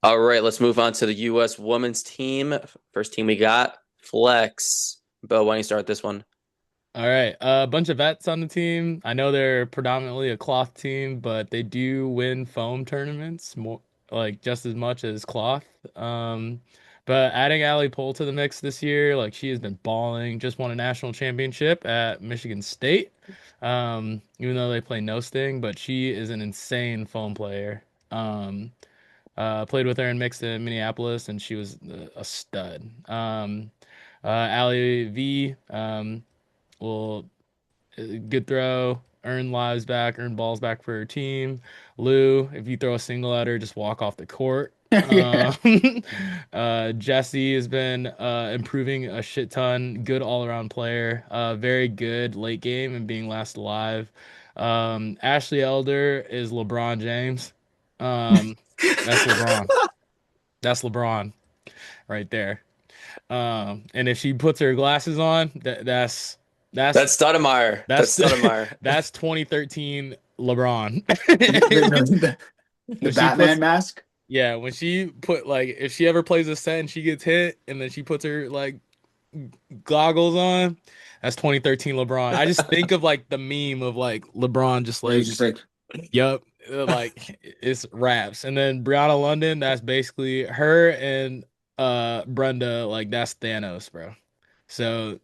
All right, let's move on to the U.S. women's team. First team we got Flex. Bo, why don't you start this one? All right, a bunch of vets on the team. I know they're predominantly a cloth team, but they do win foam tournaments more like just as much as cloth. But adding Allie Pole to the mix this year, like she has been balling. Just won a national championship at Michigan State. Even though they play no sting, but she is an insane foam player. Um, Played with her in mixed in Minneapolis, and she was a stud. Allie V. Will Good throw, earn lives back, earn balls back for her team. Lou, if you throw a single at her, just walk off the court. Yeah. Jesse has been improving a shit ton. Good all around player. Very good late game and being last alive. Ashley Elder is LeBron James. Um, that's LeBron. That's LeBron right there. And if she puts her glasses on, that's That's Stoudemire. that's That's Stoudemire. that's 2013 LeBron. The When she Batman puts mask. Yeah, when she put like if she ever plays a set and she gets hit and then she puts her like goggles on, that's 2013 LeBron. I just think of like the meme of like LeBron just Where he's like, just like, yup, like it's raps. And then Brianna London, that's basically her and Brenda, like that's Thanos, bro. So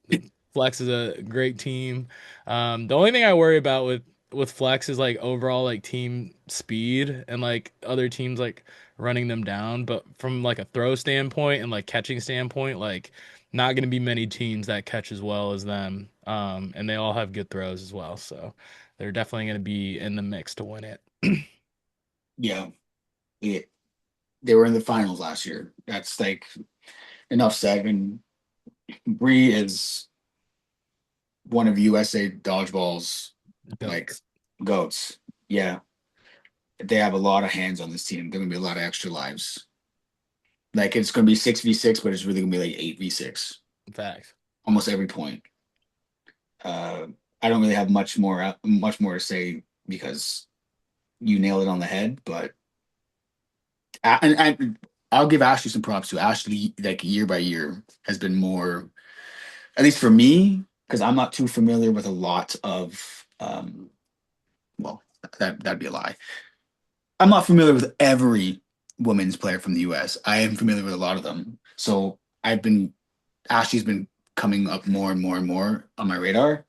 Flex is a great team. The only thing I worry about with Flex is like overall like team speed and like other teams like running them down. But from like a throw standpoint and like catching standpoint, like not going to be many teams that catch as well as them. And they all have good throws as well. So they're definitely going to be in the mix to win it. yeah, yeah, they were in the finals last year. That's like enough said. And Bree is one of USA dodgeball's like Goats. goats. Yeah, they have a lot of hands on this team. There are gonna be a lot of extra lives. Like it's gonna be 6v6, but it's really gonna be like 8v6 Facts. almost every point. I don't really have much more to say because you nailed it on the head. But and I'll give Ashley some props too. Ashley, like year by year, has been more, at least for me, because I'm not too familiar with a lot of. Well, that'd be a lie. I'm not familiar with every women's player from the U.S. I am familiar with a lot of them. So Ashley's been coming up more and more and more on my radar.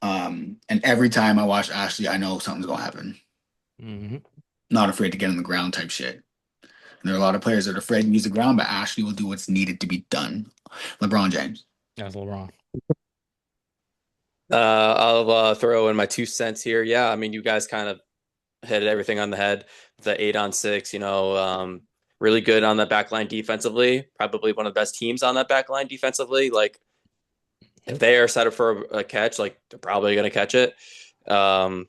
And every time I watch Ashley, I know something's gonna happen. Hmm. Not afraid to get on the ground type shit. And there are a lot of players that are afraid to use the ground, but Ashley will do what's needed to be done. LeBron James. That's LeBron. I'll throw in my 2 cents here. Yeah, I mean, you guys kind of hit everything on the head. The 8-on-6, really good on that back line defensively. Probably one of the best teams on that back line defensively. Like, if Yep. they are set up for a catch, like, they're probably going to catch it. Um,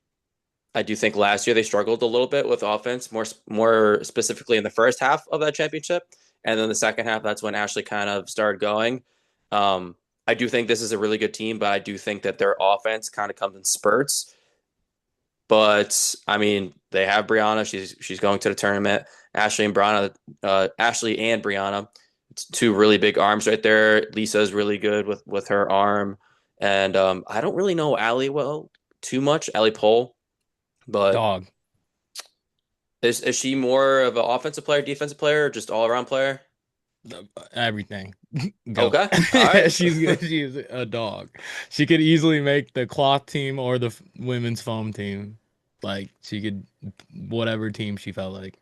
I do think last year they struggled a little bit with offense, more specifically in the first half of that championship, and then the second half, that's when Ashley kind of started going. Um, I do think this is a really good team, but I do think that their offense kind of comes in spurts. But I mean, they have Brianna; she's going to the tournament. Ashley and Brianna, it's two really big arms right there. Lisa's really good with her arm, and I don't really know Allie well too much, Allie Pole, but Dog. is she more of an offensive player, defensive player, or just all around player? Everything. Go. Okay, all right. She's a dog. She could easily make the cloth team or the women's foam team. Like she could whatever team she felt like,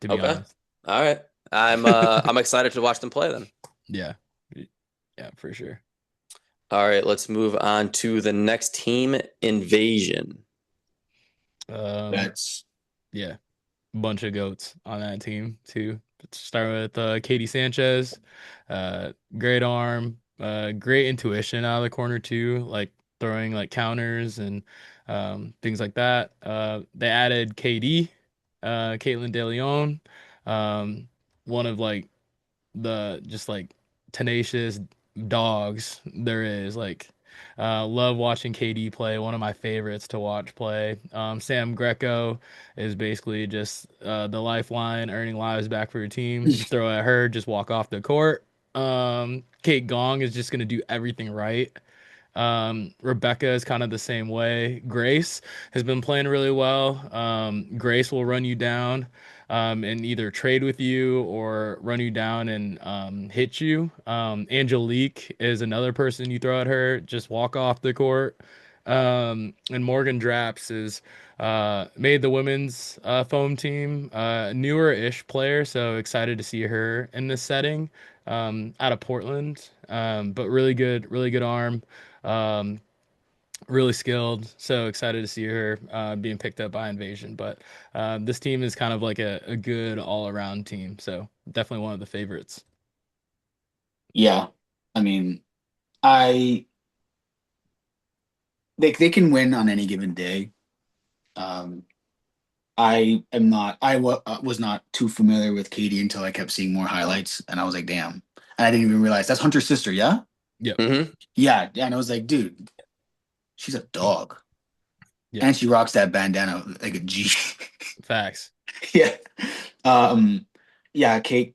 to be Okay, honest. all right. I'm excited to watch them play then. Yeah. Yeah, for sure. All right, let's move on to the next team, Invasion. Um, That's yeah. Bunch of goats on that team too. Let's start with Katie Sanchez. Great arm, great intuition out of the corner too, like throwing like counters and things like that. They added KD, Caitlin DeLeon, um, one of like the just like tenacious dogs there is. Like Love watching KD play. One of my favorites to watch play. Sam Greco is basically just the lifeline, earning lives back for your team. You throw at her, just walk off the court. Kate Gong is just gonna do everything right. Rebecca is kind of the same way. Grace has been playing really well. Grace will run you down and either trade with you or run you down and hit you. Angelique is another person you throw at her, just walk off the court. And Morgan Draps is made the women's foam team, newer-ish player, so excited to see her in this setting out of Portland. But really good arm. Um, really skilled. So excited to see her being picked up by Invasion. But this team is kind of like a good all around team. So definitely one of the favorites. Yeah, I mean, I they can win on any given day. Um, I am not. Was not too familiar with Katie until I kept seeing more highlights, and I was like, "Damn!" And I didn't even realize that's Hunter's sister. Yeah, Yep. Hmm. yeah, yeah. And I was like, "Dude, she's a dog," Yep. and she rocks that bandana like a G. Facts. Yeah, um, yeah. Kate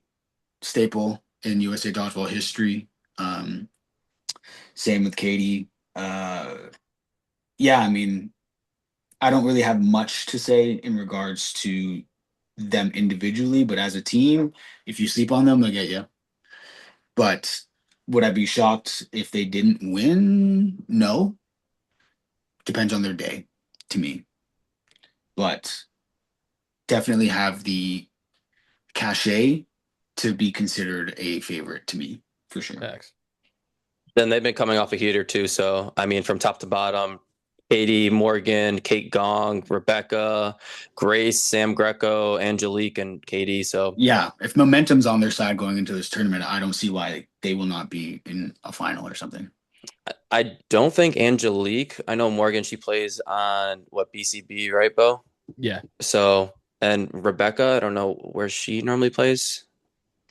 staple in USA dodgeball history. Um, Same with Katie. Yeah, I mean, I don't really have much to say in regards to them individually, but as a team, if you sleep on them, they'll get you. But would I be shocked if they didn't win? No. Depends on their day to me. But definitely have the cachet to be considered a favorite to me, for sure. Facts. Then they've been coming off a heater too. So I mean, from top to bottom, Katie, Morgan, Kate Gong, Rebecca, Grace, Sam Greco, Angelique, and Katie. So Yeah, if momentum's on their side going into this tournament, I don't see why they will not be in a final or something. I don't think Angelique. I know Morgan. She plays on what BCB, right, Bo? Yeah. So and Rebecca. I don't know where she normally plays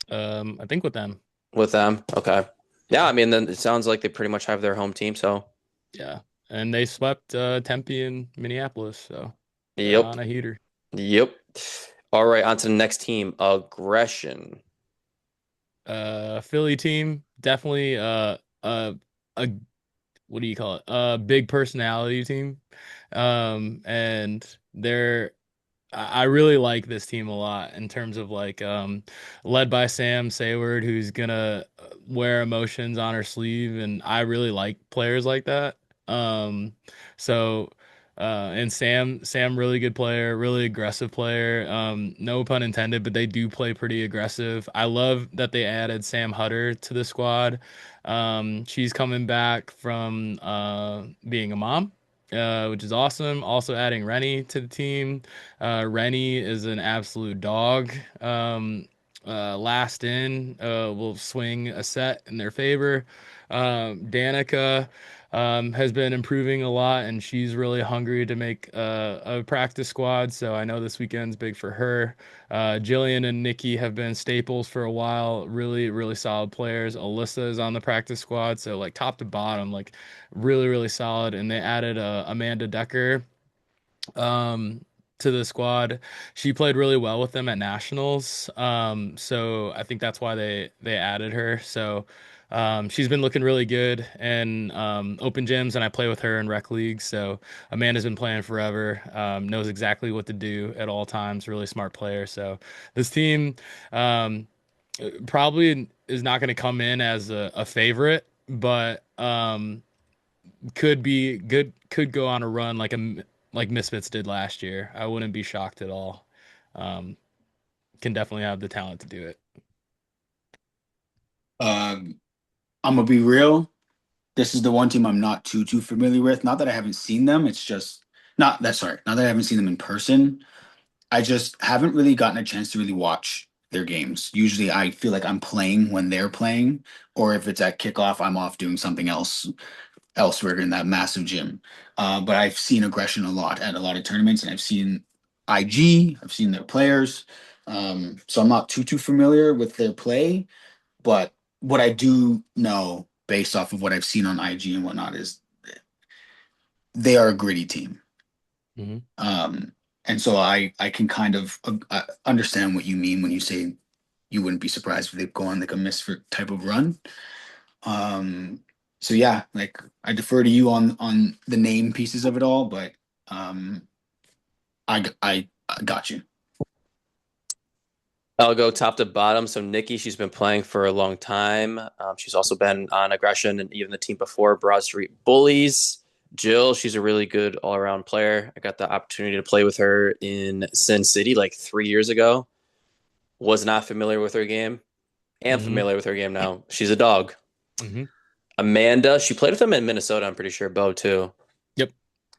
I think with them. with them. Okay. Yeah, Yeah. I mean, then it sounds like they pretty much have their home team. So Yeah. And they swept Tempe and Minneapolis, so they're yep, on a heater. yep. All right, on to the next team. Aggression. Philly team, definitely a what do you call it? A big personality team. And I really like this team a lot in terms of like led by Sam Sayward, who's gonna wear emotions on her sleeve, and I really like players like that. Um, so and Sam really good player, really aggressive player. No pun intended, but they do play pretty aggressive. I love that they added Sam Hutter to the squad. She's coming back from being a mom, which is awesome. Also adding Rennie to the team. Rennie is an absolute dog. Last in will swing a set in their favor. Danica has been improving a lot, and she's really hungry to make a practice squad. So I know this weekend's big for her. Jillian and Nikki have been staples for a while. Really, really solid players. Alyssa is on the practice squad, so like top to bottom, like really, really solid. And they added Amanda Decker um to the squad. She played really well with them at nationals. So I think that's why they added her. So she's been looking really good in open gyms, and I play with her in rec leagues. So Amanda's been playing forever. Knows exactly what to do at all times. Really smart player. So this team um probably is not going to come in as a favorite, but could be good, could go on a run like Misfits did last year. I wouldn't be shocked at all. Um, can definitely have the talent to do it. Um, I'm gonna be real. This is the one team I'm not too familiar with. Not that I haven't seen them. It's just not that sorry. Not that I haven't seen them in person. I just haven't really gotten a chance to really watch their games. Usually, I feel like I'm playing when they're playing, or if it's at kickoff, I'm off doing something else elsewhere in that massive gym. But I've seen aggression a lot at a lot of tournaments, and I've seen IG. I've seen their players. So I'm not too familiar with their play. But what I do know, based off of what I've seen on IG and whatnot, is they are a gritty team. Hmm. Um, and so I can kind of understand what you mean when you say you wouldn't be surprised if they go on like a misfit type of run. Um, so yeah, like I defer to you on the name pieces of it all, but um, I got you. I'll go top to bottom. So Nikki, she's been playing for a long time. She's also been on aggression and even the team before, Broad Street Bullies. Jill, she's a really good all-around player. I got the opportunity to play with her in Sin City like 3 years ago. Was not familiar with her game. Am Hmm. familiar with her game now. She's a dog. Hmm. Amanda, she played with them in Minnesota, I'm pretty sure, Bo too. Yep.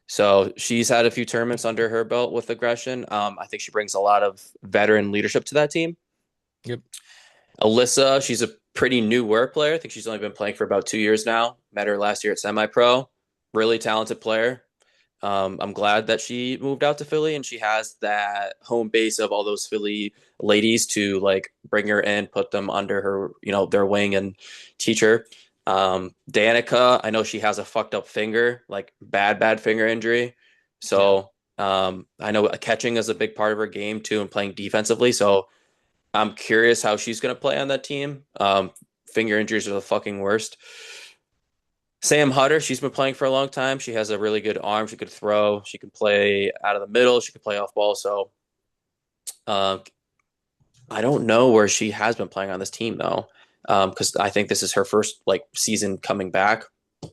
So she's had a few tournaments under her belt with aggression. I think she brings a lot of veteran leadership to that team. Yep. Alyssa, she's a pretty new work player. I think she's only been playing for about 2 years now. Met her last year at semi pro. Really talented player. I'm glad that she moved out to Philly and she has that home base of all those Philly ladies to like bring her in, put them under her, their wing and teach her. Danica, I know she has a fucked up finger, like bad finger injury. Yeah. So I know catching is a big part of her game too and playing defensively. So I'm curious how she's going to play on that team. Finger injuries are the fucking worst. Sam Hutter, she's been playing for a long time. She has a really good arm. She could throw. She can play out of the middle. She can play off ball. So uh, I don't know where she has been playing on this team though, because I think this is her first like season coming back. She's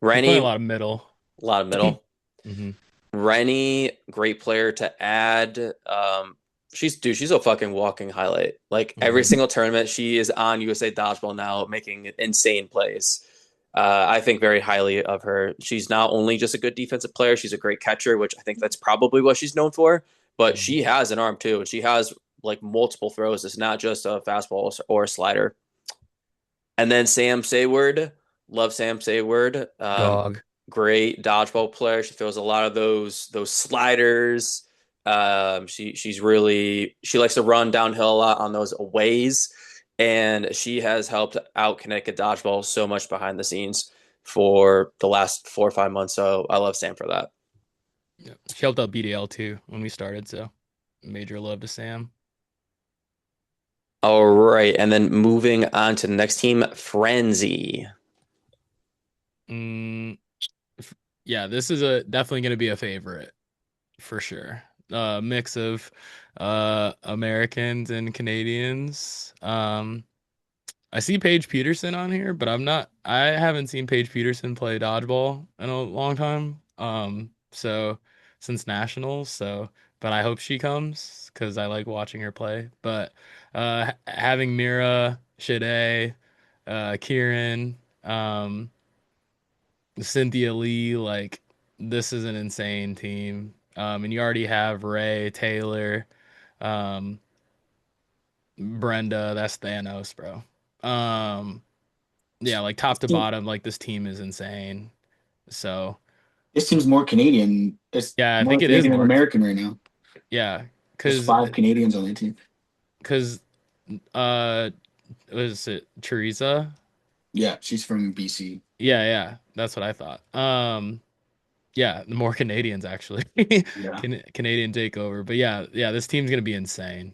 playing a Rennie, lot of middle. a lot of middle. Hmm. Rennie, great player to add. She's a fucking walking highlight. Like every Hmm. single tournament, she is on USA Dodgeball now, making insane plays. I think very highly of her. She's not only just a good defensive player, she's a great catcher, which I think that's probably what she's known for. But Hmm. she has an arm too, and she has like multiple throws. It's not just a fastball or a slider. And then Sam Sayward, love Sam Sayward. Dog. Great dodgeball player. She throws a lot of those sliders. She likes to run downhill a lot on those aways, and she has helped out Connecticut dodgeball so much behind the scenes for the last 4 or 5 months. So I love Sam for that. Yeah. She helped out BDL too when we started, so major love to Sam. All right, and then moving on to the next team, Frenzy. Mm, yeah, this is a definitely going to be a favorite for sure. Mix of Americans and Canadians. I see Paige Peterson on here, but I haven't seen Paige Peterson play dodgeball in a long time. So since nationals, but I hope she comes because I like watching her play. But having Mira, Shade, Kieran, Cynthia Lee, like this is an insane team. And you already have Ray, Taylor, um, Brenda, that's Thanos, bro. Um, yeah, like top This to team, bottom, like this team is insane. So this team's more Canadian. It's yeah, I more think it is Canadian than more. American right now. Yeah, There's cause five Canadians on the team. cause uh, was it Teresa? Yeah, she's from BC. Yeah, yeah, that's what I thought. Yeah, the more Canadians actually, Yeah. Canadian takeover. But yeah, yeah, this team's gonna be insane.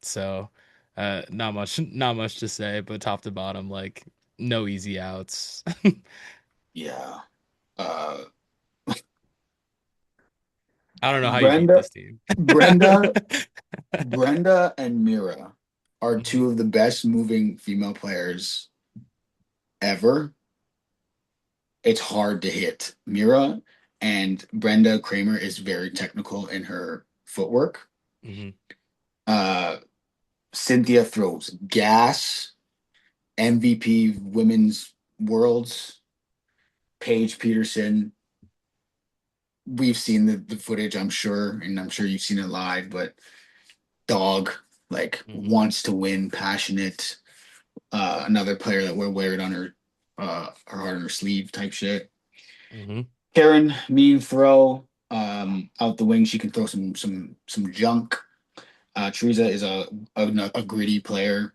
So, not much to say, but top to bottom, like no easy outs. Yeah. Uh, I don't know how you beat Brenda, this team. Brenda, Brenda, and Mira are Mhm. two of the best moving female players ever. It's hard to hit. Mira and Brenda Kramer is very technical in her footwork. Mhm. Uh, Cynthia throws gas, MVP Women's Worlds, Paige Peterson. We've seen the footage, I'm sure, and I'm sure you've seen it live, but dog, like Mhm. wants to win, passionate. Another player that we're wearing on her heart on her sleeve type shit. Mhm. Karen, mean throw. Out the wing, she can throw some junk. Teresa is a gritty player.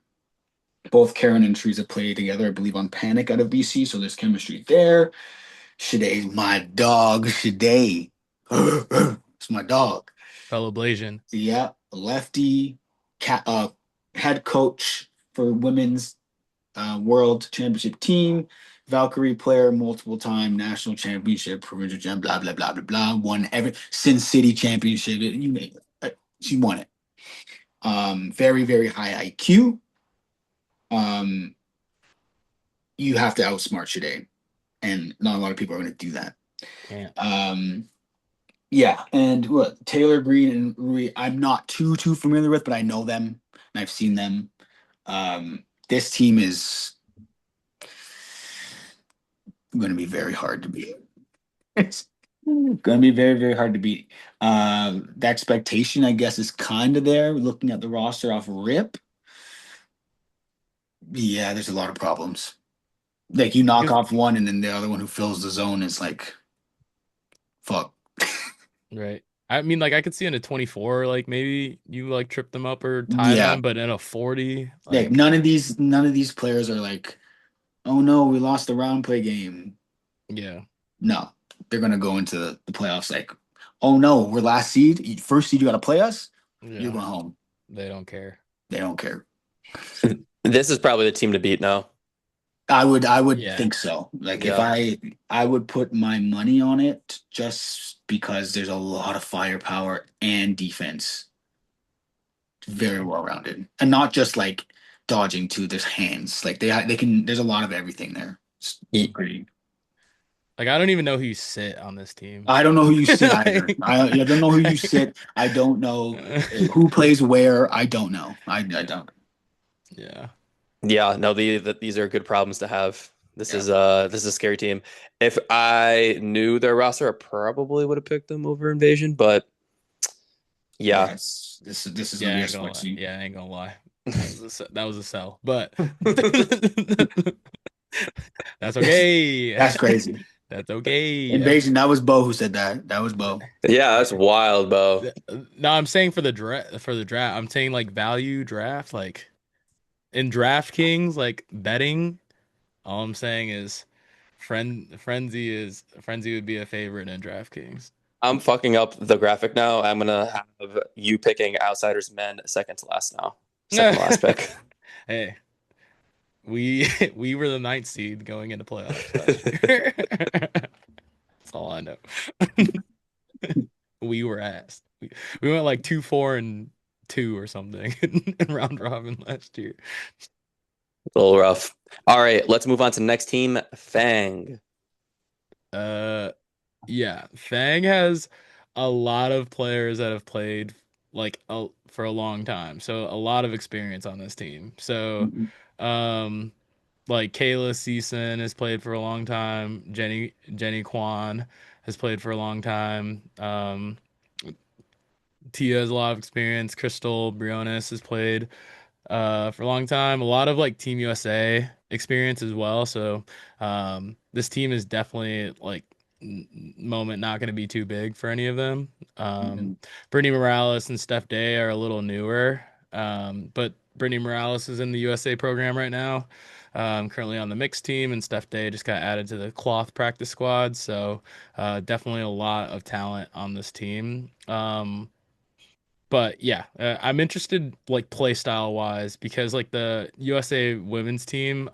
Both Karen and Teresa play together, I believe, on Panic out of BC, so there's chemistry there. Shade's my dog. Shade. It's my dog. Fellow Blasian. Yeah, lefty, cat, head coach for women's world championship team, Valkyrie player, multiple time national championship, provincial champ, blah blah blah blah blah. Won every Sin City championship. You name it. She won it. Very very high IQ. Um, you have to outsmart Shade, and not a lot of people are going to do that. Can't. Yeah, and what Taylor Green and Rui, I'm not too familiar with, but I know them and I've seen them. This team is going to be very hard to beat. It's going to be very, very hard to beat. The expectation, I guess, is kind of there. Looking at the roster off rip, yeah, there's a lot of problems. Like you knock Because off one, and then the other one who fills the zone is like, fuck. right. I mean, like I could see in a 24, like maybe you like trip them up or tie Yeah, them, but in a 40, like like none of these players are like, oh no, we lost the round play game. yeah, No, they're gonna go into the playoffs like, oh no, we're last seed, first seed. You got to play us. You're yeah, going home. they don't care. They don't care. This is probably the team to beat now. I would Yeah, think so. Like if Yeah. I would put my money on it just because there's a lot of firepower and defense. Very yeah. well rounded. And not just like dodging too. There's hands. Like they can there's a lot of everything there. It's Ye- pretty. Like I don't even know who you sit on this team. I don't know who you sit either. Like- I don't know who you sit. I don't know who plays where. I don't know. I don't. Yeah. Yeah, no, these are good problems to have. Yeah. This is a scary team. If I knew their roster, I probably would have picked them over Invasion, but yeah. Yes. This is gonna Yeah, I be a ain't gonna sweat lie. seat. Yeah, I ain't gonna lie. That was a sell, but that's okay. That's crazy. That's okay. Invasion. That was Bo who said that. That was Bo. Yeah, that's wild, Bo. No, I'm saying for the draft. I'm saying like value draft, like in DraftKings, like betting. All I'm saying is Frenzy would be a favorite in DraftKings. I'm fucking up the graphic now. I'm gonna have you picking Outsiders Men second to last now. Second to last pick. Hey, we were the ninth seed going into playoffs last year. That's all I know. We were asked. We went like 2-4-2 or something in round robin last year. A little rough. All right, let's move on to the next team, Fang. Uh, yeah, Fang has a lot of players that have played for a long time, so a lot of experience on this team. So, um, like Kayla Season has played for a long time. Jenny Kwan has played for a long time. Tia has a lot of experience. Crystal Briones has played for a long time. A lot of like Team USA experience as well. So this team is definitely like moment not going to be too big for any of them. Mhm. Brittany Morales and Steph Day are a little newer, but Brittany Morales is in the USA program right now. Currently on the mixed team, and Steph Day just got added to the cloth practice squad. So definitely a lot of talent on this team. But yeah, I'm interested like play style wise because like the USA women's team,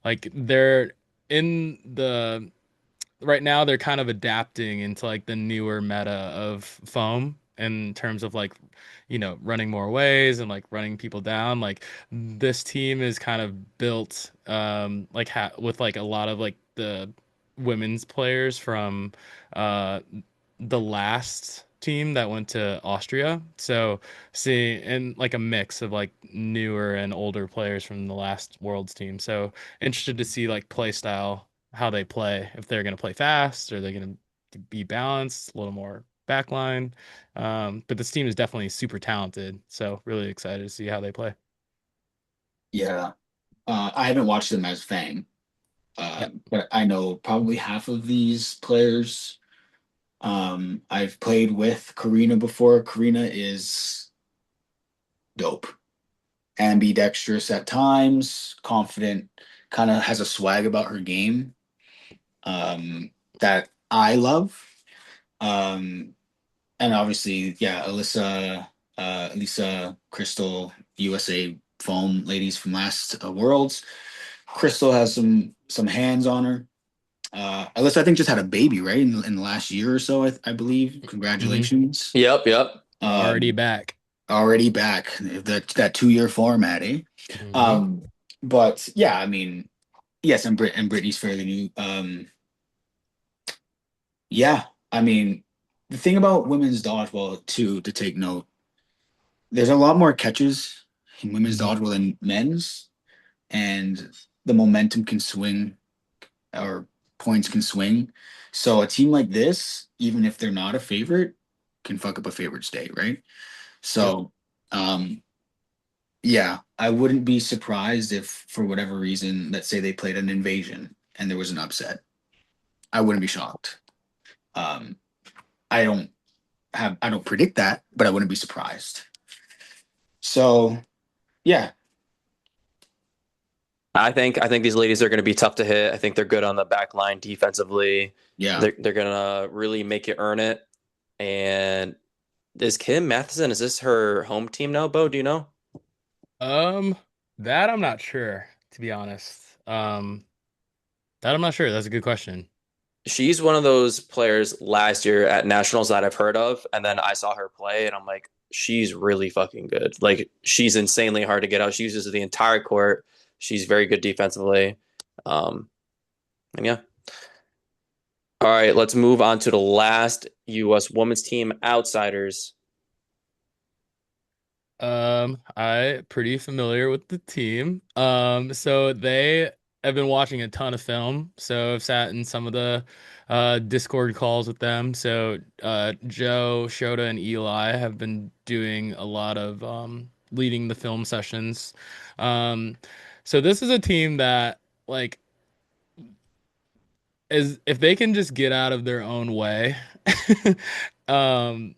like they're in the right now they're kind of adapting into like the newer meta of foam in terms of like running more ways and like running people down. Like this team is kind of built with like a lot of like the women's players from uh the last team that went to Austria. So see, and like a mix of like newer and older players from the last Worlds team. So interested to see like play style, how they play, if they're going to play fast or they're going to be balanced, a little more backline. But this team is definitely super talented. So really excited to see how they play. Yeah. I haven't watched them as Fang, Yeah. but I know probably half of these players. I've played with Karina before. Karina is dope, ambidextrous at times, confident, kind of has a swag about her game. that I love. Um, and obviously, yeah, Elisa, Crystal, USA foam ladies from last Worlds. Crystal has some hands on her. Alyssa, I think, just had a baby, right, in the last year or so, I believe. Mhm. Congratulations. Yep, yep. Already Um, back. already back that 2 year format, eh? Hmm. Um, but yeah, I mean, yes, and Brittany's fairly new. Yeah, I mean, the thing about women's dodgeball too, to take note, there's a lot more catches in women's Hmm. dodgeball than men's, and the momentum can swing or points can swing. So a team like this, even if they're not a favorite, can fuck up a favorite's day, right? Yep. So, um, yeah, I wouldn't be surprised if, for whatever reason, let's say they played an invasion and there was an upset. I wouldn't be shocked. Um, I don't predict that, but I wouldn't be surprised. So, yeah, I think these ladies are going to be tough to hit. I think they're good on the back line defensively. yeah. They're going to really make you earn it. And is Kim Matheson, is this her home team now, Bo? Do you know? Um, that I'm not sure, to be honest. That I'm not sure. That's a good question. She's one of those players last year at nationals that I've heard of, and then I saw her play, and I'm like, she's really fucking good. Like she's insanely hard to get out. She uses the entire court. She's very good defensively. Um, and yeah. All right, let's move on to the last U.S. women's team, Outsiders. I pretty familiar with the team. So they have been watching a ton of film. So I've sat in some of the Discord calls with them. So Joe, Shota, and Eli have been doing a lot of leading the film sessions. Um, so this is a team that like is if they can just get out of their own way, um,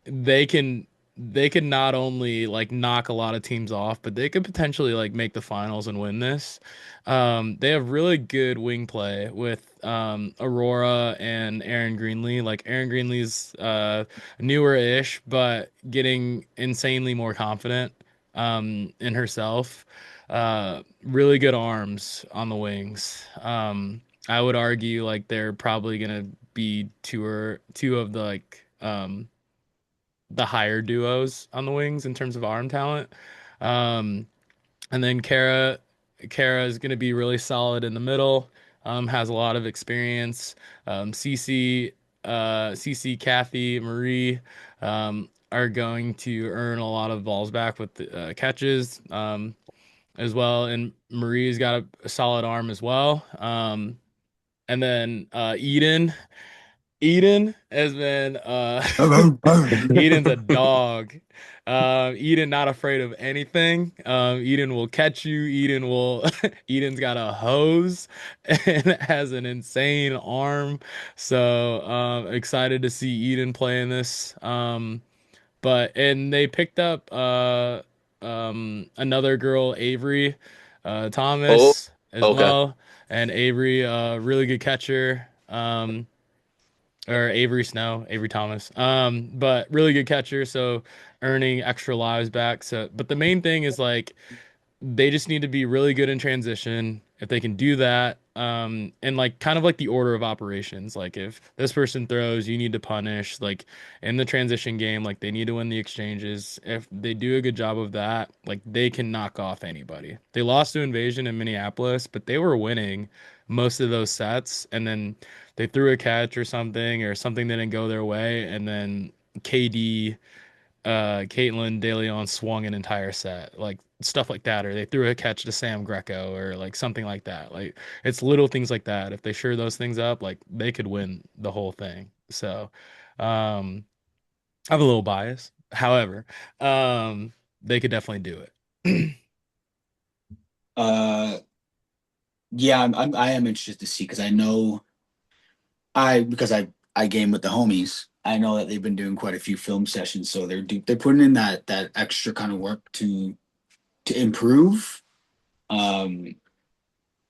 they can they can not only like knock a lot of teams off, but they could potentially like make the finals and win this. They have really good wing play with Aurora and Aaron Greenlee. Like Aaron Greenlee's newer-ish, but getting insanely more confident in herself. Really good arms on the wings. I would argue like they're probably gonna be two of the like the higher duos on the wings in terms of arm talent. Um, and then Kara is going to be really solid in the middle. Has a lot of experience. CC, Kathy, Marie are going to earn a lot of balls back with the, catches as well. And Marie's got a solid arm as well. And then Eden has been Eden's a dog. Eden not afraid of anything. Eden will catch you. Eden will Eden's got a hose and has an insane arm. So excited to see Eden playing this. But and they picked up another girl, Avery Oh, Thomas as okay. well. And Avery, really good catcher. Or Avery Snow, Avery Thomas. But really good catcher, so earning extra lives back. So, but the main thing is like they just need to be really good in transition. If they can do that, and like kind of like the order of operations, like if this person throws, you need to punish. Like in the transition game, like they need to win the exchanges. If they do a good job of that, like they can knock off anybody. They lost to Invasion in Minneapolis, but they were winning most of those sets, and then they threw a catch or something didn't go their way, and then KD Caitlin De Leon swung an entire set, like stuff like that, or they threw a catch to Sam Greco, or like something like that. Like it's little things like that. If they sure those things up, like they could win the whole thing. So, um, I have a little bias. However, um, they could definitely do it. Uh, yeah, I am interested to see because I know because I game with the homies. I know that they've been doing quite a few film sessions, so they're putting in that extra kind of work to improve. Um,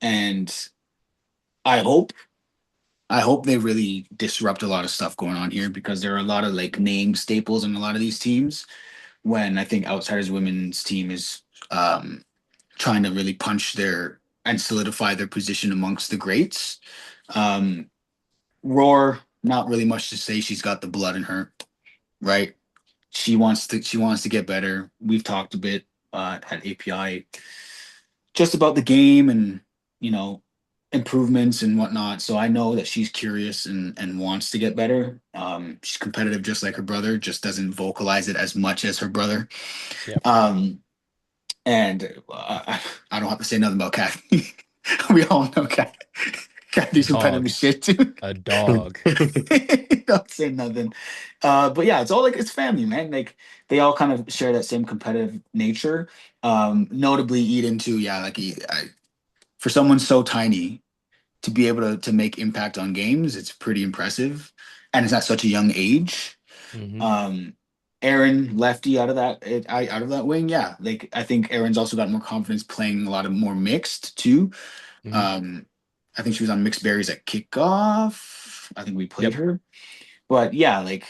and I hope. I hope they really disrupt a lot of stuff going on here because there are a lot of like name staples in a lot of these teams. When I think Outsiders women's team is um, trying to really punch their and solidify their position amongst the greats. Um, Roar, not really much to say. She's got the blood in her, right? She wants to get better. We've talked a bit at API just about the game and you know improvements and whatnot. So I know that she's curious and wants to get better. She's competitive just like her brother, just doesn't vocalize it as much as her brother. Yep. Um, and I don't have to say nothing about Kathy. We all know Kathy's competitive Dog. as shit too. A dog. Don't say nothing. But yeah, it's all like it's family, man. Like they all kind of share that same competitive nature. Notably Eden too. Yeah, like for someone so tiny to be able to make impact on games, it's pretty impressive, and it's at such a young age. Hmm. Um, Aaron lefty out of that wing, yeah. Like I think Aaron's also got more confidence playing a lot of more mixed too. Hmm. Um, I think she was on mixed berries at kickoff. I think we played Yep. her, but yeah, like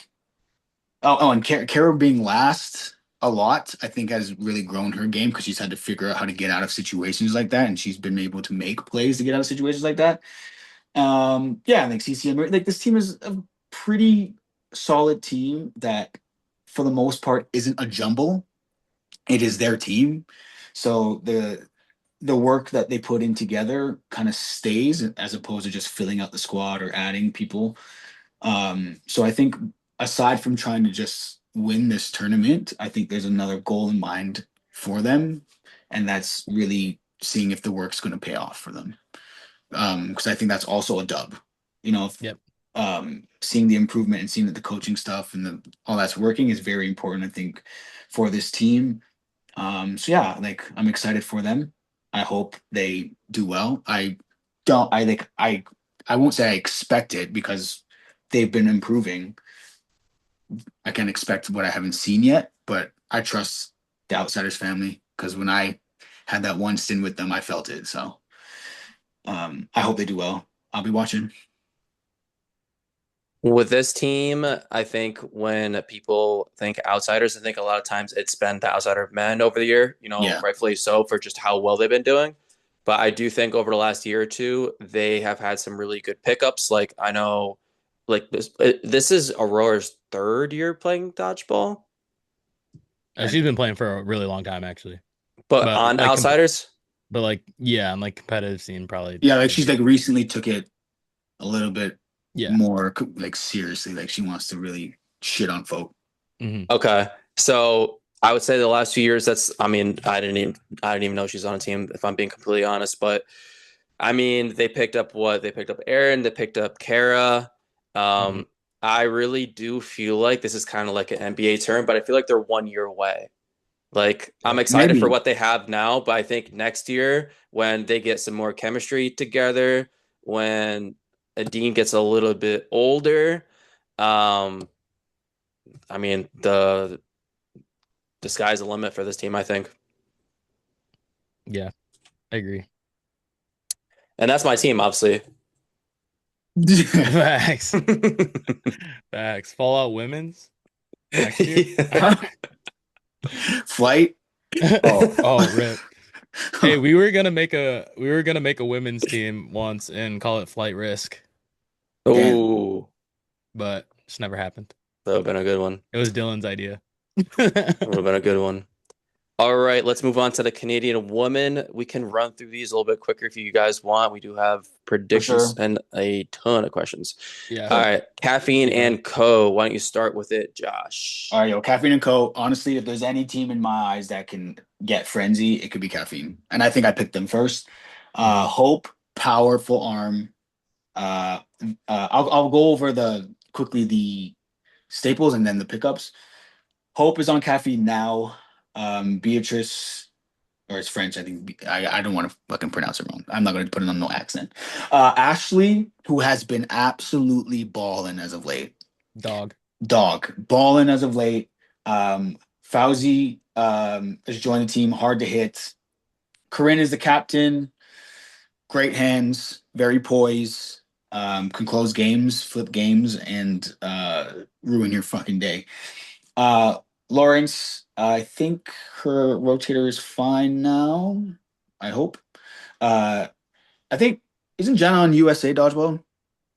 and Kara being last a lot, I think has really grown her game because she's had to figure out how to get out of situations like that, and she's been able to make plays to get out of situations like that. Yeah, like CCM, like this team is a pretty solid team that, for the most part, isn't a jumble. It is their team, so the work that they put in together kind of stays as opposed to just filling out the squad or adding people. So I think aside from trying to just win this tournament, I think there's another goal in mind for them, and that's really seeing if the work's going to pay off for them. Because I think that's also a dub. You know, if, Yep. seeing the improvement and seeing that the coaching stuff and all that's working is very important, I think, for this team. So yeah, like I'm excited for them. I hope they do well. Don't I like I won't say I expect it because they've been improving. I can't expect what I haven't seen yet, but I trust the Outsiders family because when I had that one stint with them, I felt it. So I hope they do well. I'll be watching. With this team, I think when people think outsiders, I think a lot of times it's been the outsider of men over the year, Yeah, rightfully so for just how well they've been doing. But I do think over the last year or two, they have had some really good pickups. Like I know, like this is Aurora's third year playing dodgeball, She's and been playing for a really long time, actually. but But on like, outsiders, yeah, on like competitive scene, probably yeah. Like a she's year. like recently took it a little bit Yeah. more like seriously. Like she wants to really shit on folk. Hmm. okay. So I would say the last few years, I mean, I didn't even know she's on a team if I'm being completely honest, but I mean, they picked up what? They picked up Aaron, they picked up Kara. Hmm. Um, I really do feel like this is kind of like an NBA term, but I feel like they're 1 year away. Like, I'm Yep. excited for Maybe what they have now, but I think next year when they get some more chemistry together, when Dean gets a little bit older, um, I mean, the sky's the limit for this team, I think. Yeah, I agree. And that's my team, obviously. Facts. Facts. Fallout Women's next year. Yeah. flight. Oh, Oh, rip. Hey, we were gonna make a women's team once and call it Flight Risk, damn. Oh, but it's never happened. that would have been a good one. It was Dylan's idea. Would have been a good one. All right, let's move on to the Canadian woman. We can run through these a little bit quicker if you guys want. We do have For predictions sure. and a ton of questions. Yeah. All right, Caffeine Keep going. and Co. Why don't you start with it, Josh? All right, yo, Caffeine and Co. Honestly, if there's any team in my eyes that can get frenzy, it could be Caffeine, and I think I picked them first. Hmm. Hope, powerful arm. Uh, I'll go over the quickly the staples and then the pickups. Hope is on Caffeine now. Beatrice, or it's French. I think I don't want to fucking pronounce it wrong. I'm not going to put it on no accent. Ashley, who has been absolutely balling as of late. Dog. Dog balling as of late. Fauzi has joined the team, hard to hit. Corinne is the captain, great hands, very poised. can close games, flip games, and ruin your fucking day. Uh, Lawrence, I think her rotator is fine now. I hope. Uh, I think isn't Jana on USA Dodgeball?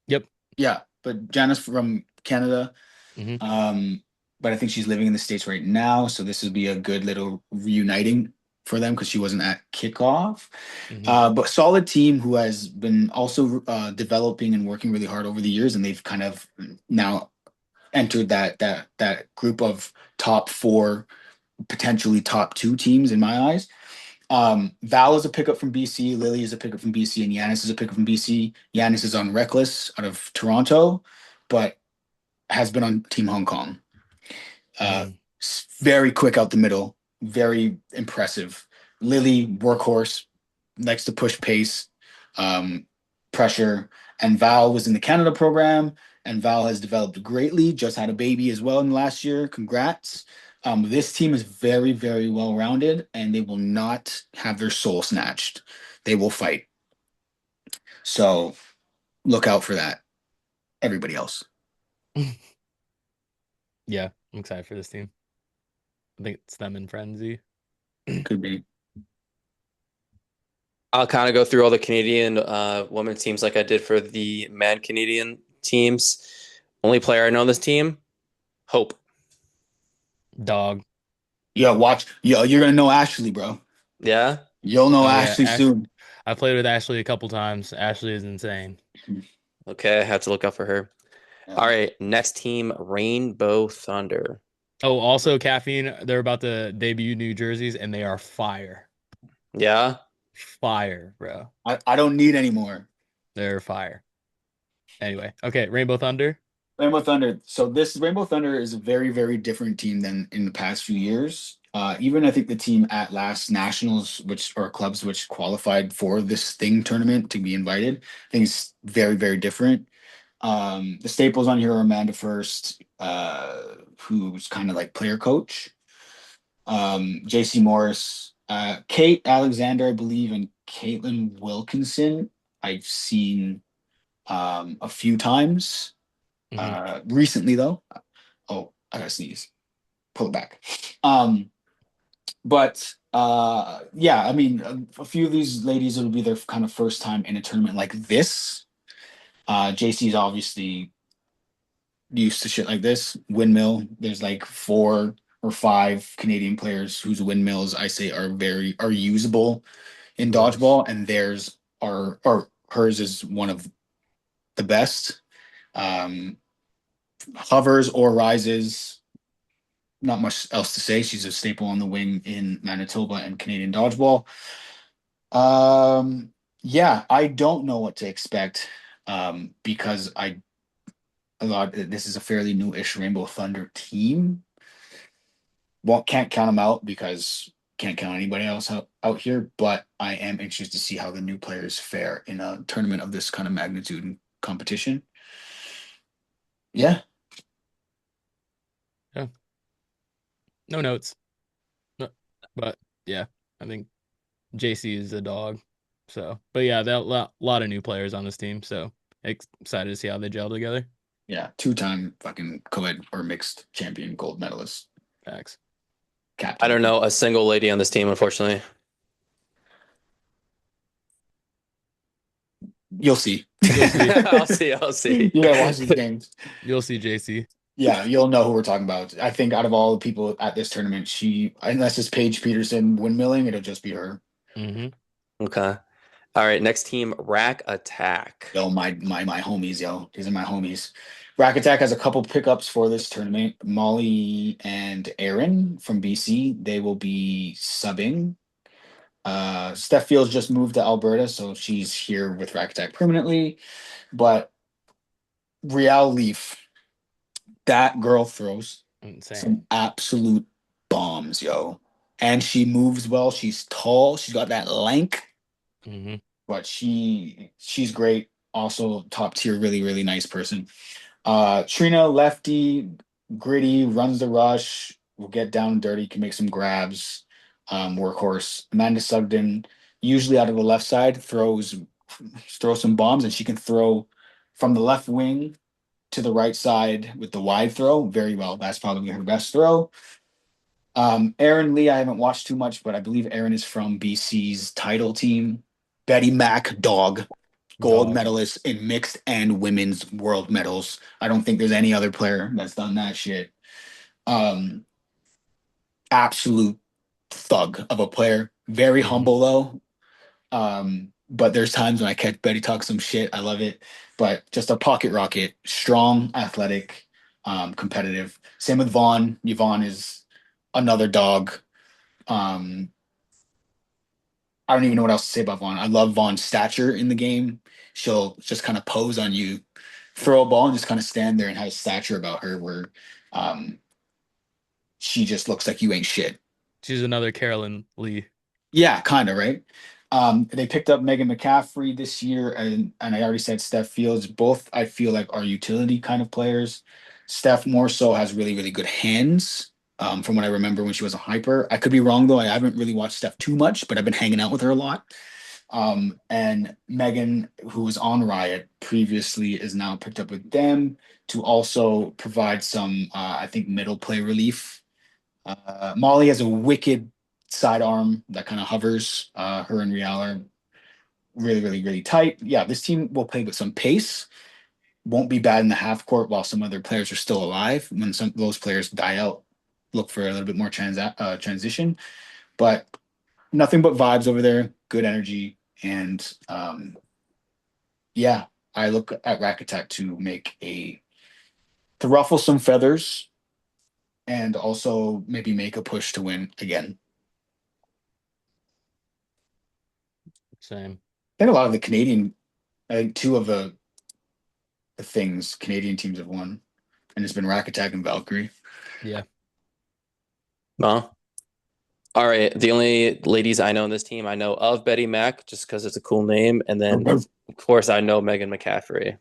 Yep. Yeah, but Jana's from Canada. Hmm. Um, but I think she's living in the States right now, so this would be a good little reuniting for them because she wasn't at kickoff. Hmm. But solid team who has been also developing and working really hard over the years, and they've kind of now entered that group of top four, potentially top two teams in my eyes. Val is a pickup from BC, Lily is a pickup from BC, and Yanis is a pickup from BC. Yanis is on Reckless out of Toronto, but has been on Team Hong Kong. Uh, Hmm. Very quick out the middle, very impressive. Lily, workhorse, likes to push pace, um, pressure. And Val was in the Canada program, and Val has developed greatly. Just had a baby as well in the last year. Congrats. This team is very, very well rounded, and they will not have their soul snatched. They will fight. So look out for that. Everybody else Yeah, I'm excited for this team. I think it's them and Frenzy. could be. I'll kind of go through all the Canadian women's teams like I did for the man Canadian teams. Only player I know on this team, Hope. Dog. Yeah, watch. Yo, you're gonna know Ashley, bro. Yeah. You'll know Oh yeah, Ashley Ash. soon. I played with Ashley a couple times. Ashley is insane. Okay, I have to look out for her. All Yeah. right, next team, Rainbow Thunder. Oh, also caffeine. They're about to debut new jerseys, and they are fire, Yeah. fire, bro. I don't need any more. They're fire. Anyway, okay, Rainbow Thunder. Rainbow Thunder. So this Rainbow Thunder is a very, very different team than in the past few years. Even I think the team at last nationals, which or clubs which qualified for this thing tournament to be invited, I think it's very, very different. The staples on here are Amanda First, who's kind of like player coach. JC Morris, Kate Alexander, I believe, and Caitlin Wilkinson. I've seen a few times. Hmm. Recently though. Oh, I gotta sneeze. Pull it back. Um, but yeah, I mean, a few of these ladies, it'll be their kind of first time in a tournament like this. JC is obviously used to shit like this. Windmill, there's like 4 or 5 Canadian players whose windmills I say are usable in Gross. dodgeball, and theirs are or hers is one of the best. Um, Hovers or rises, not much else to say. She's a staple on the wing in Manitoba and Canadian dodgeball. Yeah, I don't know what to expect because this is a fairly new-ish Rainbow Thunder team. Well, can't count them out because can't count anybody else out here. But I am interested to see how the new players fare in a tournament of this kind of magnitude and competition. Yeah, Yeah, no notes. No, but yeah, I think JC is a dog. So, but yeah, that lot of new players on this team. So excited to see how they gel together. yeah, 2-time fucking co-ed or mixed champion gold medalist Facts. I don't captain. know a single lady on this team, unfortunately. You'll see. You'll see. I'll see. I'll see. Yeah, watch these games. You'll see JC. Yeah, you'll know who we're talking about. I think out of all the people at this tournament, unless it's Paige Peterson windmilling, it'll just be her. Hmm. Okay. All right, next team, Rack Attack. Yo, my homies, yo. These are my homies. Rack Attack has a couple pickups for this tournament. Molly and Aaron from BC, they will be subbing. Steph Fields just moved to Alberta, so she's here with Rack Attack permanently. But Real Leaf, that girl throws Insane. some absolute bombs, yo. And she moves well. She's tall. She's got that length, Hmm. but she's great. Also top tier, really, really nice person. Trina, lefty, gritty, runs the rush, will get down and dirty, can make some grabs. Workhorse. Amanda Sugden, usually out of the left side, throws some bombs, and she can throw from the left wing to the right side with the wide throw. Very well. That's probably her best throw. Aaron Lee, I haven't watched too much, but I believe Aaron is from BC's title team. Betty Mack, dog, gold Dog. medalist in mixed and women's world medals. I don't think there's any other player that's done that shit. Um, Absolute thug of a player. Very Hmm. humble though. But there's times when I catch Betty talk some shit. I love it. But just a pocket rocket, strong, athletic, competitive. Same with Vaughn. Yvonne is another dog. Um, I don't even know what else to say about Vaughn. I love Vaughn's stature in the game. She'll just kind of pose on you, throw a ball, and just kind of stand there and have a stature about her where um, she just looks like you ain't shit. She's another Carolyn Lee. Yeah, kind of, right? They picked up Megan McCaffrey this year, and I already said Steph Fields. Both I feel like are utility kind of players. Steph more so has really, really good hands. From what I remember when she was a hyper. I could be wrong though. I haven't really watched Steph too much, but I've been hanging out with her a lot. And Megan, who was on Riot previously, is now picked up with them to also provide some, I think, middle play relief. Molly has a wicked sidearm that kind of hovers. Her and Real are really, really, really tight. Yeah, this team will play with some pace. Won't be bad in the half court while some other players are still alive. When some of those players die out, look for a little bit more transition. But nothing but vibes over there. Good energy, and yeah, I look at Rack Attack to make to ruffle some feathers and also maybe make a push to win again. Same. I think a lot of the Canadian, I think two of the things Canadian teams have won, and it's been Rack Attack and Valkyrie. Yeah. Well, all right. The only ladies I know in this team, I know of Betty Mack, just because it's a cool name, and then Right. of course I know Megan McCaffrey.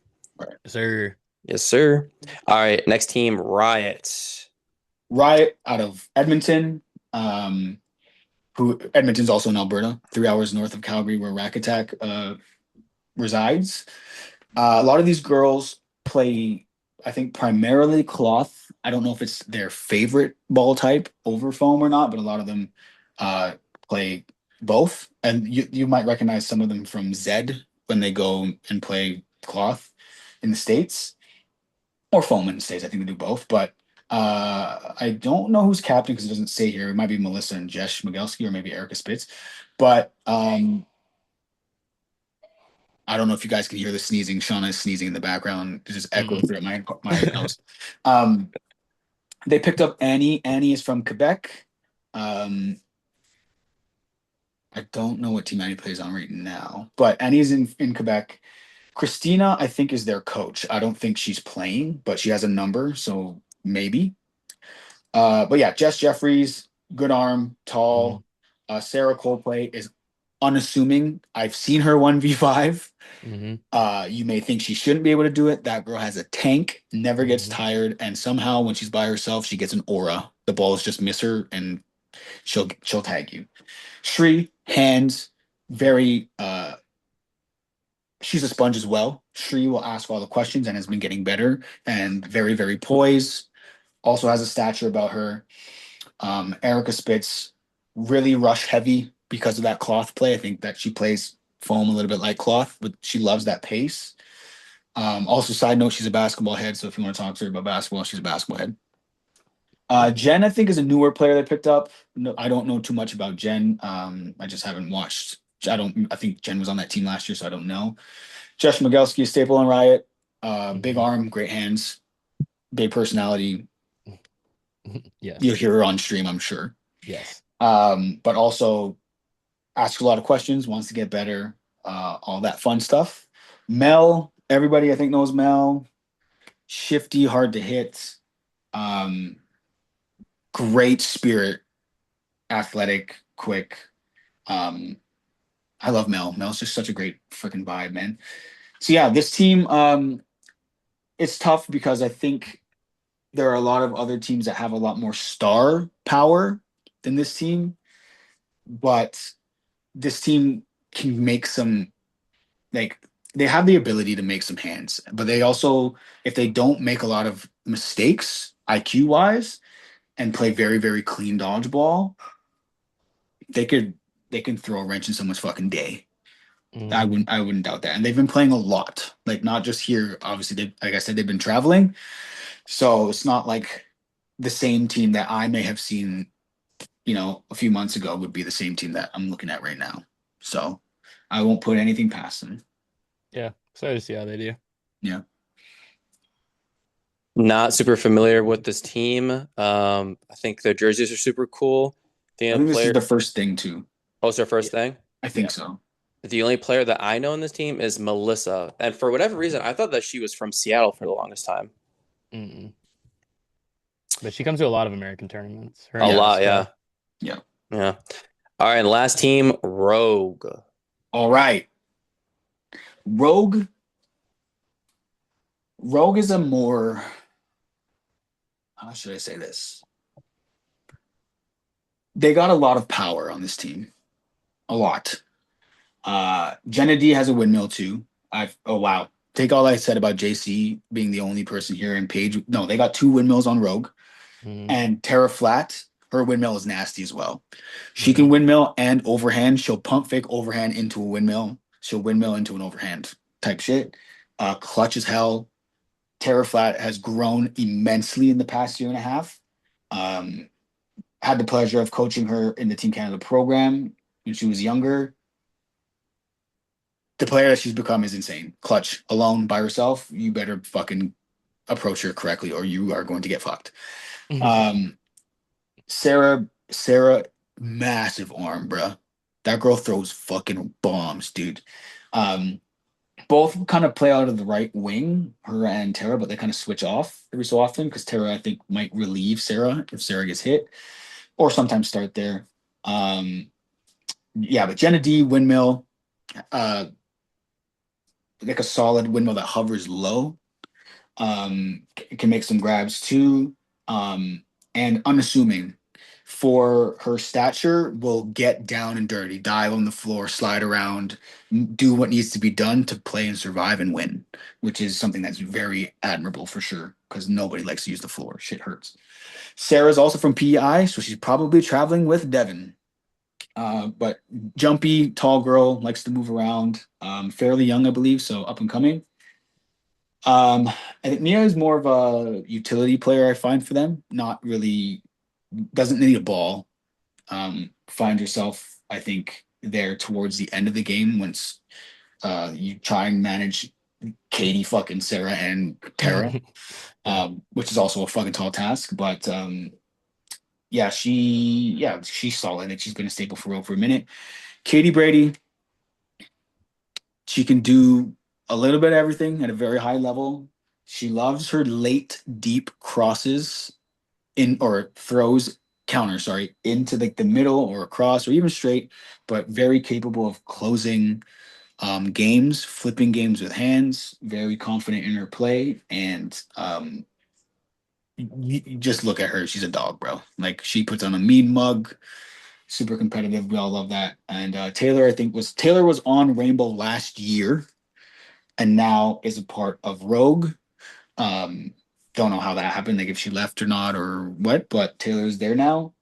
Sir. Yes, sir. All right. Next team, Riot. Riot out of Edmonton, um, who Edmonton's also in Alberta, 3 hours north of Calgary, where Rack Attack resides. A lot of these girls play, I think, primarily cloth. I don't know if it's their favorite ball type over foam or not, but a lot of them uh, play both. And you might recognize some of them from Zed when they go and play cloth in the States or foam in the States. I think they do both. But I don't know who's captain because it doesn't say here. It might be Melissa and Jesh Migelski or maybe Erica Spitz. But I don't know if you guys can hear the sneezing. Shauna is sneezing in the background. It just echoes Mm-mm. through my house. Um, they picked up Annie. Annie is from Quebec. Um, I don't know what team Annie plays on right now, but Annie's in Quebec. Christina, I think, is their coach. I don't think she's playing, but she has a number, so maybe. But yeah, Jess Jeffries, good arm, Hmm. tall. Sarah Coldplay is unassuming. I've seen her 1v5. Hmm. You may think she shouldn't be able to do it. That girl has a tank, never gets Hmm. tired, and somehow when she's by herself, she gets an aura. The balls just miss her, and she'll tag you. Shri, hands, very she's a sponge as well. Shri will ask all the questions and has been getting better and very, very poised. Also has a stature about her. Erica Spitz, really rush heavy because of that cloth play. I think that she plays foam a little bit like cloth, but she loves that pace. Also, side note, she's a basketball head. So if you want to talk to her about basketball, she's a basketball head. Jen, I think, is a newer player they picked up. No, I don't know too much about Jen. I just haven't watched. I don't. I think Jen was on that team last year, so I don't know. Josh Migelski, staple on Riot. Big Hmm. arm, great hands, big personality. You'll Yes. hear her on stream, I'm sure. Yes. But also asks a lot of questions, wants to get better, all that fun stuff. Mel, everybody I think knows Mel. Shifty, hard to hit. Um, Great spirit, athletic, quick. Um, I love Mel. Mel's just such a great freaking vibe, man. So yeah, this team, it's tough because I think there are a lot of other teams that have a lot more star power than this team, but this team can make some like they have the ability to make some hands, but they also, if they don't make a lot of mistakes IQ wise and play very, very clean dodgeball, they could they can throw a wrench in someone's fucking day. Mm. I wouldn't doubt that. And they've been playing a lot. Like not just here, obviously they, like I said, they've been traveling. So it's not like the same team that I may have seen, a few months ago would be the same team that I'm looking at right now. So I won't put anything past them. Yeah, excited to see how they do. Yeah. Not super familiar with this team. I think their jerseys are super cool. The I only think this is player, the first thing too. oh, it's their Yeah. first thing. I think so. The only player that I know in this team is Melissa, and for whatever reason, I thought that she was from Seattle for the longest time. Mm-mm. But she comes to a lot of American tournaments. Her A and Yeah. lot, yeah, Jessica. Yeah. yeah. All right, last team, Rogue. All right. Rogue. Rogue is a more, how should I say this? They got a lot of power on this team. A lot. Jenna D has a windmill too. Oh wow. Take all I said about JC being the only person here in Page. No, they got two windmills on Rogue. Mm-hmm. And Terra Flat, her windmill is nasty as well. She Mm-hmm. can windmill and overhand. She'll pump fake overhand into a windmill. She'll windmill into an overhand type shit. Clutch as hell. Terra Flat has grown immensely in the past year and a half. Um, had the pleasure of coaching her in the Team Canada program when she was younger. The player that she's become is insane. Clutch alone by herself, you better fucking approach her correctly or you are going to get fucked. Um, Sarah, massive arm, bruh. That girl throws fucking bombs, dude. Um, both kind of play out of the right wing, her and Tara, but they kind of switch off every so often because Tara, I think, might relieve Sarah if Sarah gets hit, or sometimes start there. Um, yeah, but Jenna D windmill, uh, like a solid windmill that hovers low. Can make some grabs too. And unassuming for her stature, will get down and dirty, dive on the floor, slide around, do what needs to be done to play and survive and win, which is something that's very admirable for sure because nobody likes to use the floor. Shit hurts. Sarah's also from PEI, so she's probably traveling with Devin. But jumpy, tall girl, likes to move around, fairly young, I believe, so up and coming. I think Mia is more of a utility player. I find for them, not really doesn't need a ball. Find yourself, I think, there towards the end of the game once you try and manage Katie, fucking Sarah, and Tara, Yeah. which is also a fucking tall task. But yeah, she's solid and she's been a staple for over a minute. Katie Brady, she can do a little bit of everything at a very high level. She loves her late deep crosses in or throws counter, sorry, into the middle or across or even straight, but very capable of closing games, flipping games with hands, very confident in her play. And you just look at her, she's a dog, bro. Like she puts on a mean mug, super competitive. We all love that. And Taylor was on Rainbow last year and now is a part of Rogue. Um, don't know how that happened, like if she left or not or what, but Taylor's there now.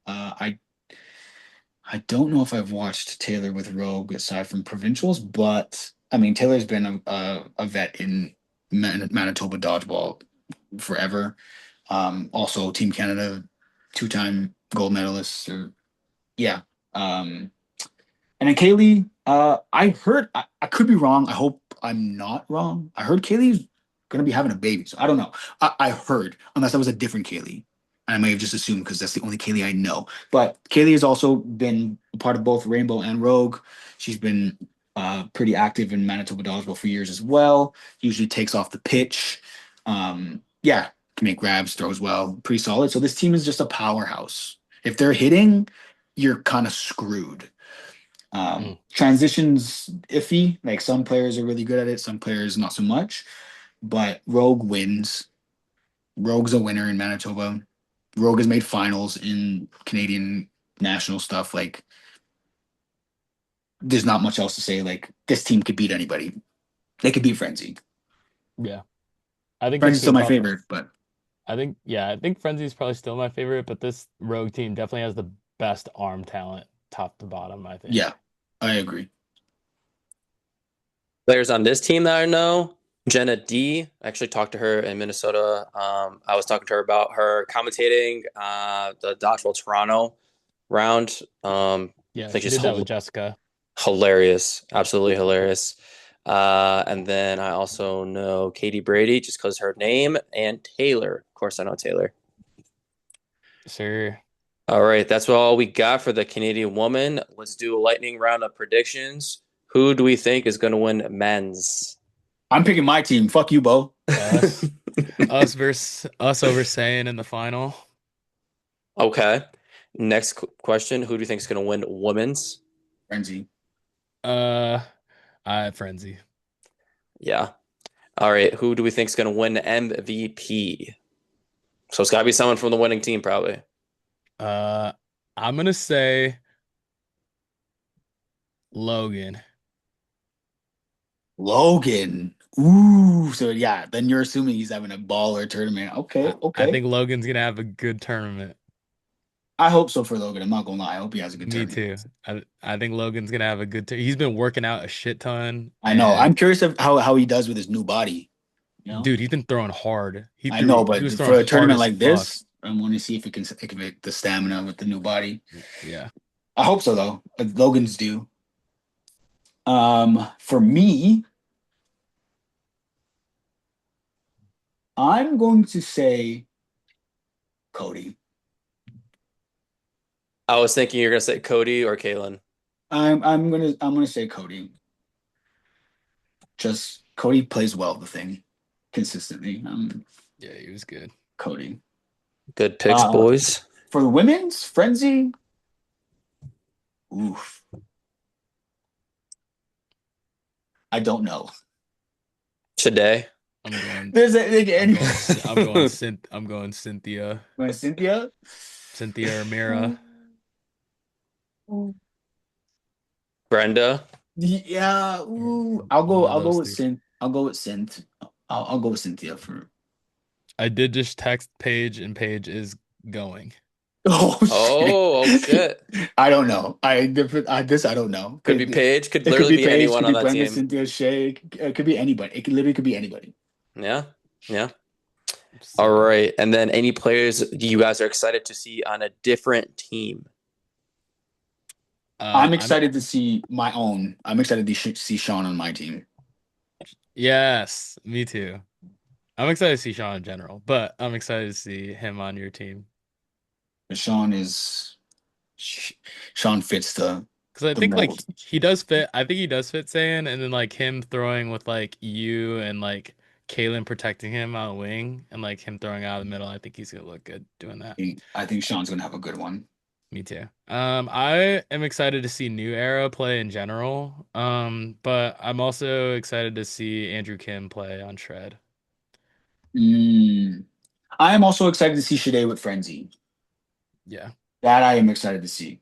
I don't know if I've watched Taylor with Rogue aside from provincials, but I mean Taylor's been a vet in Manitoba dodgeball forever. Also Team Canada, two-time gold medalist. Or yeah. Um, and then Kaylee, I heard I could be wrong. I hope I'm not wrong. I heard Kaylee's gonna be having a baby, so I don't know. I heard, unless that was a different Kaylee. I may have just assumed because that's the only Kaylee I know. But Kaylee has also been a part of both Rainbow and Rogue. She's been pretty active in Manitoba Dodgeball for years as well. Usually takes off the pitch. Yeah, can make grabs, throws well, pretty solid. So this team is just a powerhouse. If they're hitting, you're kind of screwed. Mm. Transitions iffy. Like some players are really good at it, some players not so much. But Rogue wins. Rogue's a winner in Manitoba. Rogue has made finals in Canadian national stuff. Like, there's not much else to say. Like, this team could beat anybody. They could beat Frenzy. Yeah. I think it's Frenzy's still gonna my probably favorite, but I think Frenzy's probably still my favorite, but this Rogue team definitely has the best arm talent, top to bottom, I yeah, think. I agree. Players on this team that I know, Jenna D. I actually talked to her in Minnesota. I was talking to her about her commentating the Dodgeball Toronto round. I Yeah, think she she's did that with Jessica. hilarious, absolutely hilarious. And then I also know Katie Brady just because her name, and Taylor. Of course, I know Taylor. Sure. All right, that's all we got for the Canadian woman. Let's do a lightning round of predictions. Who do we think is going to win men's? I'm picking my team. Fuck you, Bo. Us. Us over saying in the final. Okay. Next question. Who do you think is going to win women's? Frenzy. Uh Frenzy. Yeah. All right. Who do we think is going to win MVP? So it's got to be someone from the winning team, probably. Uh I'm gonna say Logan. Logan. Ooh, so yeah, then you're assuming he's having a baller tournament. Okay, I okay. think Logan's gonna have a good tournament. I hope so for Logan. I'm not gonna lie. I hope he has a good Me tournament. too. I think Logan's gonna have a good he's been working out a shit ton I know. and I'm curious of how he does with his new body. You know, dude, he's been throwing hard. I know, He was but throwing for a hard tournament as like fuck. this, I want to see if it can make the stamina with the new body. Yeah. I hope so though. Logan's due. For me, I'm going to say Cody. I was thinking you're going to say Cody or Kalen. I'm gonna say Cody. Just Cody plays well the thing consistently. Yeah, he was good. Cody. Good picks, Uh, boys. for the women's frenzy, oof, I don't know. Today. I'm going There's like, any I'm going Cynthia. My Cynthia. Cynthia or Mira. Brenda. Yeah, ooh, I'll go. One of I'll go those with three. Synth. I'll go with Synth. I'll go with Cynthia for. I did just text Paige and Paige is going. Oh shit! Oh shit. I don't know. This I don't know. Could be Paige. Could It could literally be be Paige. anyone Could on be that Brenda, team. Cynthia, Shay. It could be anybody. It could literally could be anybody. Yeah. Yeah. All So right. And then any players you guys are excited to see on a different team? I'm I'm excited to see my own. I'm excited to see Sean on my team. yes, me too. I'm excited to see Sean in general, but I'm excited to see him on your team. Sean is Sean fits Because I the think like mold. he does fit. I think he does fit Saiyan, and then like him throwing with like you and like Kalen protecting him out of the wing, and like him throwing out of the middle. I think he's gonna look good doing that. I think Sean's gonna have a good one. Me too. I am excited to see New Era play in general. But I'm also excited to see Andrew Kim play on Shred. Mm. I am also excited to see Shade with Frenzy. Yeah, That I am excited to see.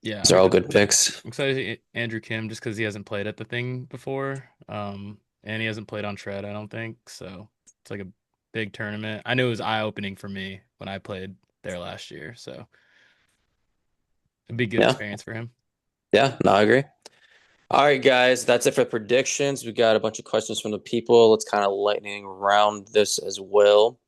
yeah. These are all good picks. I'm excited to see Andrew Kim just because he hasn't played at the thing before. And he hasn't played on Shred, I don't think. So it's like a big tournament. I knew it was eye-opening for me when I played there last year. So it'd be a good Yeah. experience for him. Yeah. No, I agree. All right, guys. That's it for predictions. We got a bunch of questions from the people. Let's kind of lightning round this as well.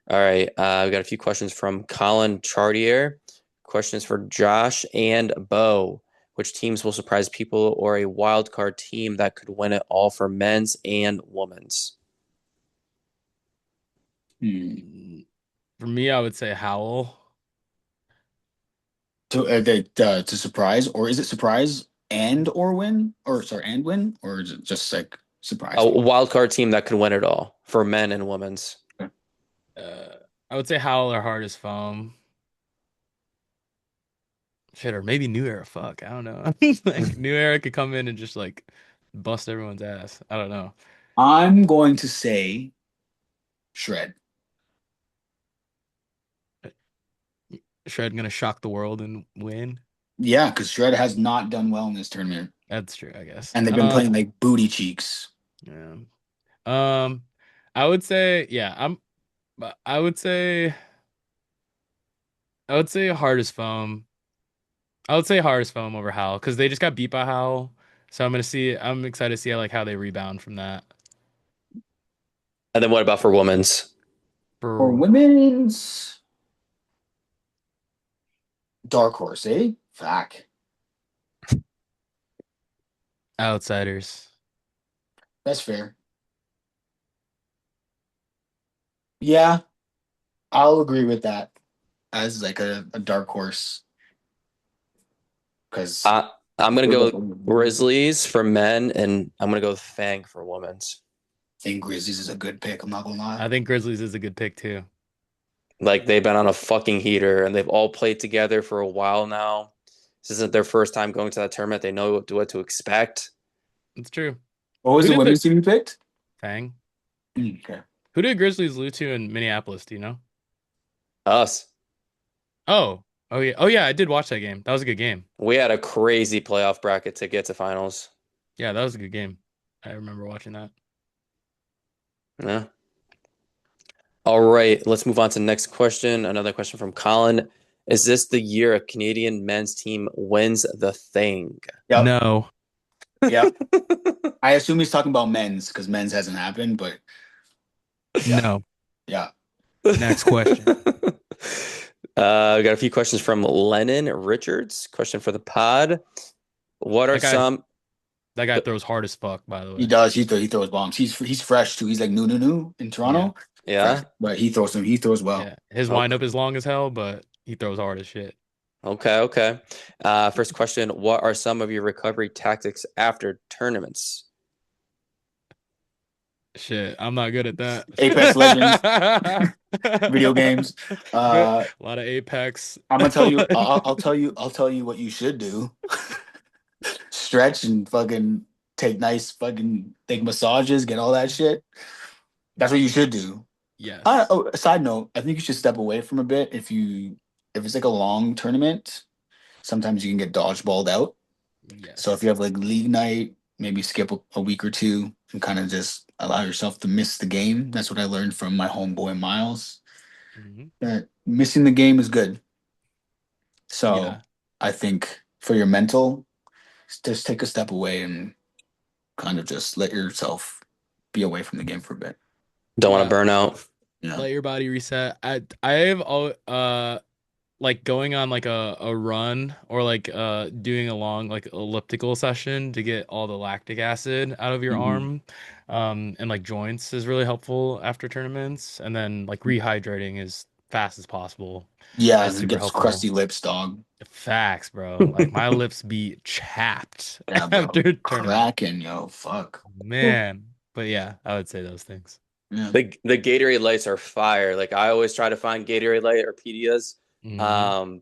All right. We got a few questions from Colin Chartier. Questions for Josh and Bo. Which teams will surprise people or a wild card team that could win it all for men's and women's? Hmm. For me, I would say Howl. To surprise, or is it surprise and or win, or sorry, and win, or is it just like surprise A me? wild card team that could win it all for men and women's. Uh, I would say Howl or Hard as Foam. Shit, or maybe New Era. Fuck, I don't know. Like New Era could come in and just like bust everyone's ass. I don't know. I'm going to say Shred. Shred gonna shock the world and win. Yeah, because Shred has not done well in this tournament. That's true, I guess. And they've been playing like booty cheeks. Yeah. Um, I would say, yeah, I would say, I would say hardest foam. I would say hardest foam over Howl because they just got beat by Howl. So I'm excited to see how they rebound from that. And then what about for women's? For For women's dark horse, eh? Fuck. outsiders. That's fair. Yeah, I'll agree with that as like a dark horse because I I'm gonna go Grizzlies for men, and I'm gonna go Fang for women's. I think Grizzlies is a good pick. I'm not gonna lie. I think Grizzlies is a good pick too. Like they've been on a fucking heater, and they've all played together for a while now. This isn't their first time going to that tournament. They know what to expect. It's true. What was Who the did the women's team you picked? Fang? Okay. Who did Grizzlies lose to in Minneapolis? Do you know? Us. Oh, oh yeah. I did watch that game. That was a good game. We had a crazy playoff bracket to get to finals. Yeah, that was a good game. I remember watching that. Yeah. All right, let's move on to the next question. Another question from Colin. Is this the year a Canadian men's team wins the thing? Yep. No, Yep. I assume he's talking about men's because men's hasn't happened, but yeah. no. Yeah. Next question. We got a few questions from Lennon Richards. Question for the pod. What are some? That guy throws hard as fuck, by the way. He does. He throws bombs. He's fresh too. He's like new in Toronto. Yeah. Fresh, but he throws them. He throws well. Yeah, his Okay. windup is long as hell, but he throws hard as shit. Okay. First question. What are some of your recovery tactics after tournaments? Shit, I'm not good at that. Apex Legends, video games. A lot of Apex. I'm gonna tell you. I'll tell you. I'll tell you what you should do. Stretch and fucking take massages, get all that shit. That's what you should do. Yes. A side note, I think you should step away from a bit if it's like a long tournament. Sometimes you can get dodgeballed out. Yes. So if you have like league night, maybe skip a week or two and kind of just allow yourself to miss the game. That's what I learned from my homeboy Miles. That missing the game is good. So Yeah. I think for your mental, just take a step away and kind of just let yourself be away from the game for a bit. Don't want to burn out. Yeah. Let your body reset. I've like going on like a run or like doing a long like elliptical session to get all the lactic acid out of your arm and like joints is really helpful after tournaments, and then like rehydrating as fast as possible. Yeah, That's and super get helpful. crusty lips, dog. Facts, bro. Like my lips be chapped Yeah, bro. after tournament. Cracking, yo, fuck. Man. But yeah, I would say those things. Yeah. The Gatorade lights are fire. Like I always try to find Gatorade light or Pedias. Sauna,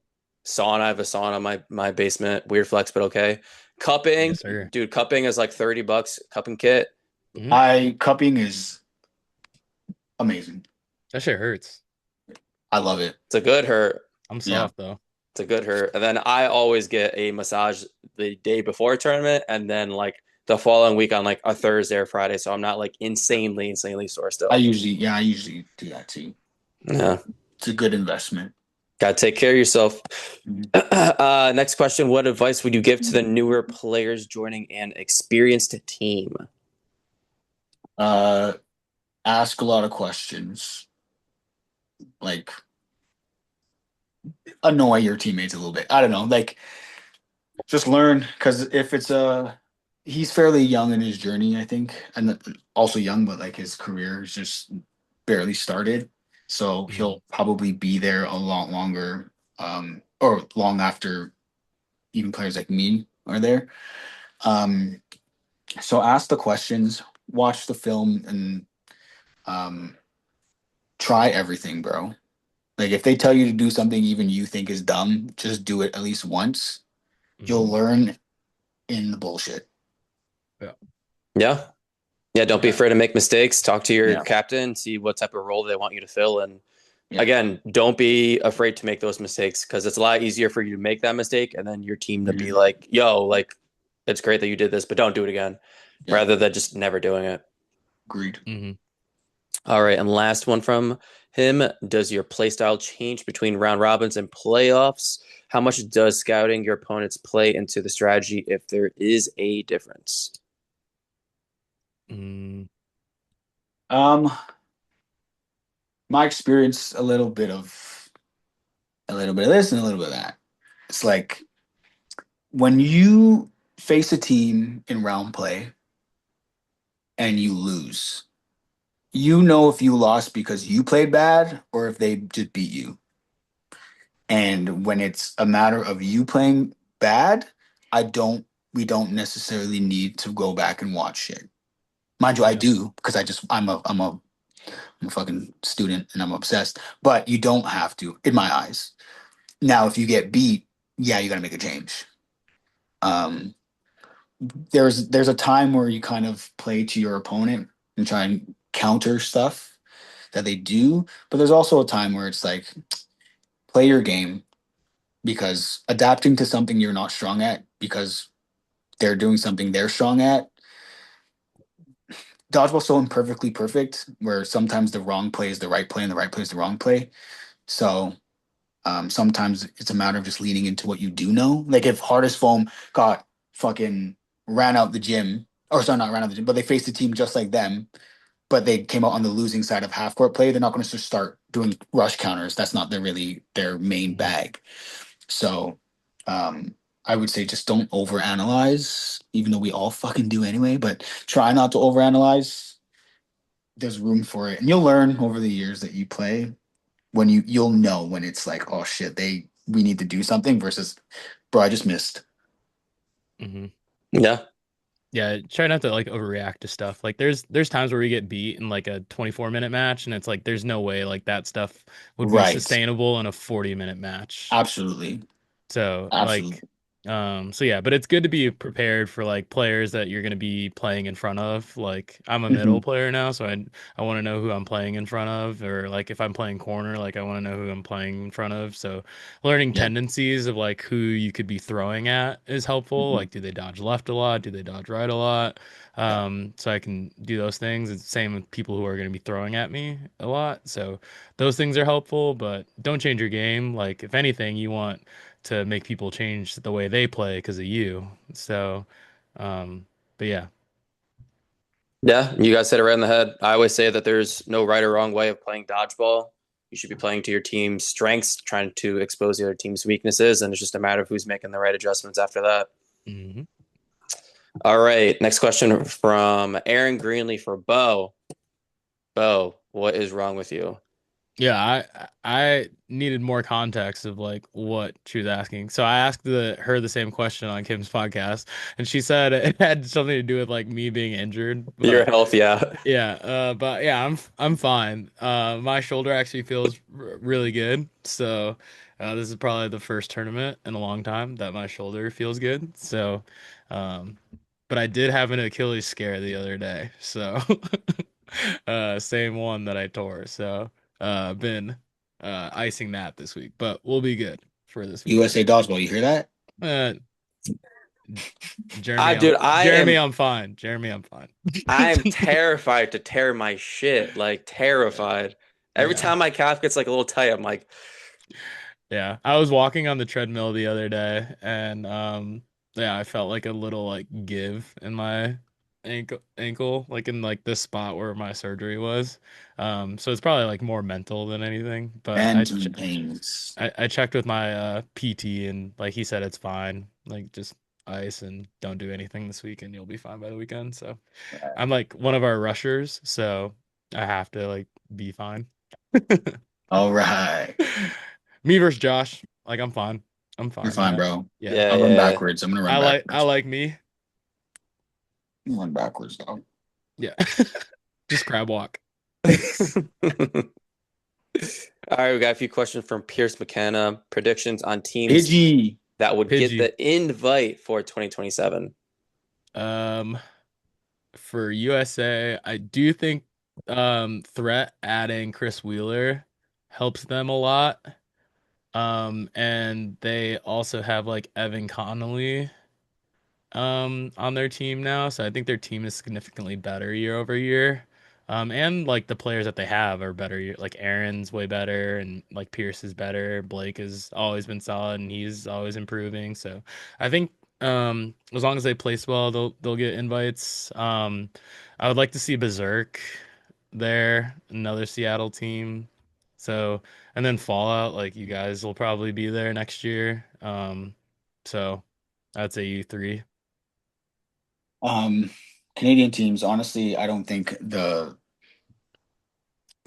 I have a sauna in my basement. Weird flex, but okay. Cupping, Yes, sir. dude, cupping is like $30 cupping kit. Cupping is amazing. That shit hurts. I love it. It's a good hurt. I'm soft though. It's a good hurt. And then I always get a massage the day before a tournament, and then like the following week on like a Thursday or Friday, so I'm not like insanely sore still. I usually do that too. Yeah, it's a good investment. Gotta take care of yourself. Next question. What advice would you give to the newer players joining an experienced team? Ask a lot of questions. Like annoy your teammates a little bit. I don't know. Like just learn, because if it's he's fairly young in his journey, I think, and also young, but like his career is just barely started. So he'll probably be there a lot longer, or long after even players like me are there. So ask the questions, watch the film, and try everything, bro. Like if they tell you to do something even you think is dumb, just do it at least once. You'll learn in the bullshit. Yeah. Don't be afraid to make mistakes. Talk to your captain, see what type of role they want you to fill. And again, don't be afraid to make those mistakes, because it's a lot easier for you to make that mistake and then your team to be like, yo, like it's great that you did this, but don't do it again, Yeah, rather than just never doing it. agreed. Hmm. All right, and last one from him. Does your playstyle change between round robins and playoffs? How much does scouting your opponents play into the strategy if there is a difference? Mm, Um, my experience, a little bit of this and a little bit of that. It's like when you face a team in round play and you lose, you know if you lost because you played bad or if they just beat you. And when it's a matter of you playing bad, I don't we don't necessarily need to go back and watch it. Mind you, I yeah. do because I'm a fucking student and I'm obsessed. But you don't have to, in my eyes. Now, if you get beat, yeah, you got to make a change. Um, there's a time where you kind of play to your opponent and try and counter stuff that they do, but there's also a time where it's like play your game because adapting to something you're not strong at because they're doing something they're strong at. Dodgeball's so imperfectly perfect where sometimes the wrong play is the right play and the right play is the wrong play. So sometimes it's a matter of just leaning into what you do know. Like if Hardest Foam got fucking ran out the gym, or sorry, not ran out the gym, but they faced a team just like them, but they came out on the losing side of half court play, they're not going to just start doing rush counters. That's not their main Hmm. bag. So I would say just don't overanalyze, even though we all fucking do anyway, but try not to overanalyze. There's room for it. And you'll learn over the years that you play when you'll know when it's like, oh shit, we need to do something versus bro, I just missed. Hmm. Yeah, Yeah, try not to like overreact to stuff. Like there's times where we get beat in like a 24-minute match and it's like there's no way like that stuff would be Right. sustainable in a 40-minute match. Absolutely. So like Absolutely. so yeah, but it's good to be prepared for like players that you're going to be playing in front of. Like I'm a Hmm. middle player now, so I want to know who I'm playing in front of, or like if I'm playing corner, like I want to know who I'm playing in front of. So learning Yeah. tendencies of like who you could be throwing at is helpful. Hmm. Like do they dodge left a lot? Do they dodge right a lot? Yeah. So I can do those things. It's the same with people who are going to be throwing at me a lot. So those things are helpful, but don't change your game. Like if anything, you want to make people change the way they play because of you. So, um, but yeah. yeah, you guys hit it right on the head. I always say that there's no right or wrong way of playing dodgeball. You should be playing to your team's strengths, trying to expose the other team's weaknesses, and it's just a matter of who's making the right adjustments after that. Hmm. All right, next question from Aaron Greenlee for Bo. Bo, what is wrong with you? Yeah, I needed more context of like what she was asking. So I asked her the same question on Kim's podcast, and she said it had something to do with like me being injured. Your But health, yeah. yeah, but yeah, I'm fine. My shoulder actually feels really good. So this is probably the first tournament in a long time that my shoulder feels good. So, um, but I did have an Achilles scare the other day. So, same one that I tore. So, been icing that this week, but we'll be good for this weekend. USA Dodgeball, you hear that? Uh, I, Jeremy, dude, I'm fine. Jeremy, I'm fine. I'm terrified to tear my shit. Like terrified. Every Yeah. time my calf gets like a little tight, I'm like, Yeah, I was walking on the treadmill the other day and yeah, I felt like a little like give in my ankle like in like this spot where my surgery was. So it's probably like more mental than anything, but Phantom pains. I checked with my PT and like he said it's fine. Like just ice and don't do anything this week and you'll be fine by the weekend. So I'm like one of our rushers, so I have to like be fine. All right. Me versus Josh. Like I'm fine. I'm You're fine. fine, bro. Yeah. yeah, I'll run yeah, backwards. I'm gonna run I backwards. like me. Run backwards, dog. Yeah. Just crab walk. yeah. All right, we got a few questions from Pierce McKenna. Predictions on teams Pidgey. that would get Pidgey. the invite for 2027. Um, for USA, I do think Threat adding Chris Wheeler helps them a lot. And they also have like Evan Connolly. on their team now, so I think their team is significantly better year over year. And like the players that they have are better. Like Aaron's way better, and like Pierce is better. Blake has always been solid, and he's always improving. So I think as long as they place well, they'll get invites. I would like to see Berserk there, another Seattle team. So and then Fallout, like you guys will probably be there next year. So I'd say you three. Um, Canadian teams, honestly, I don't think the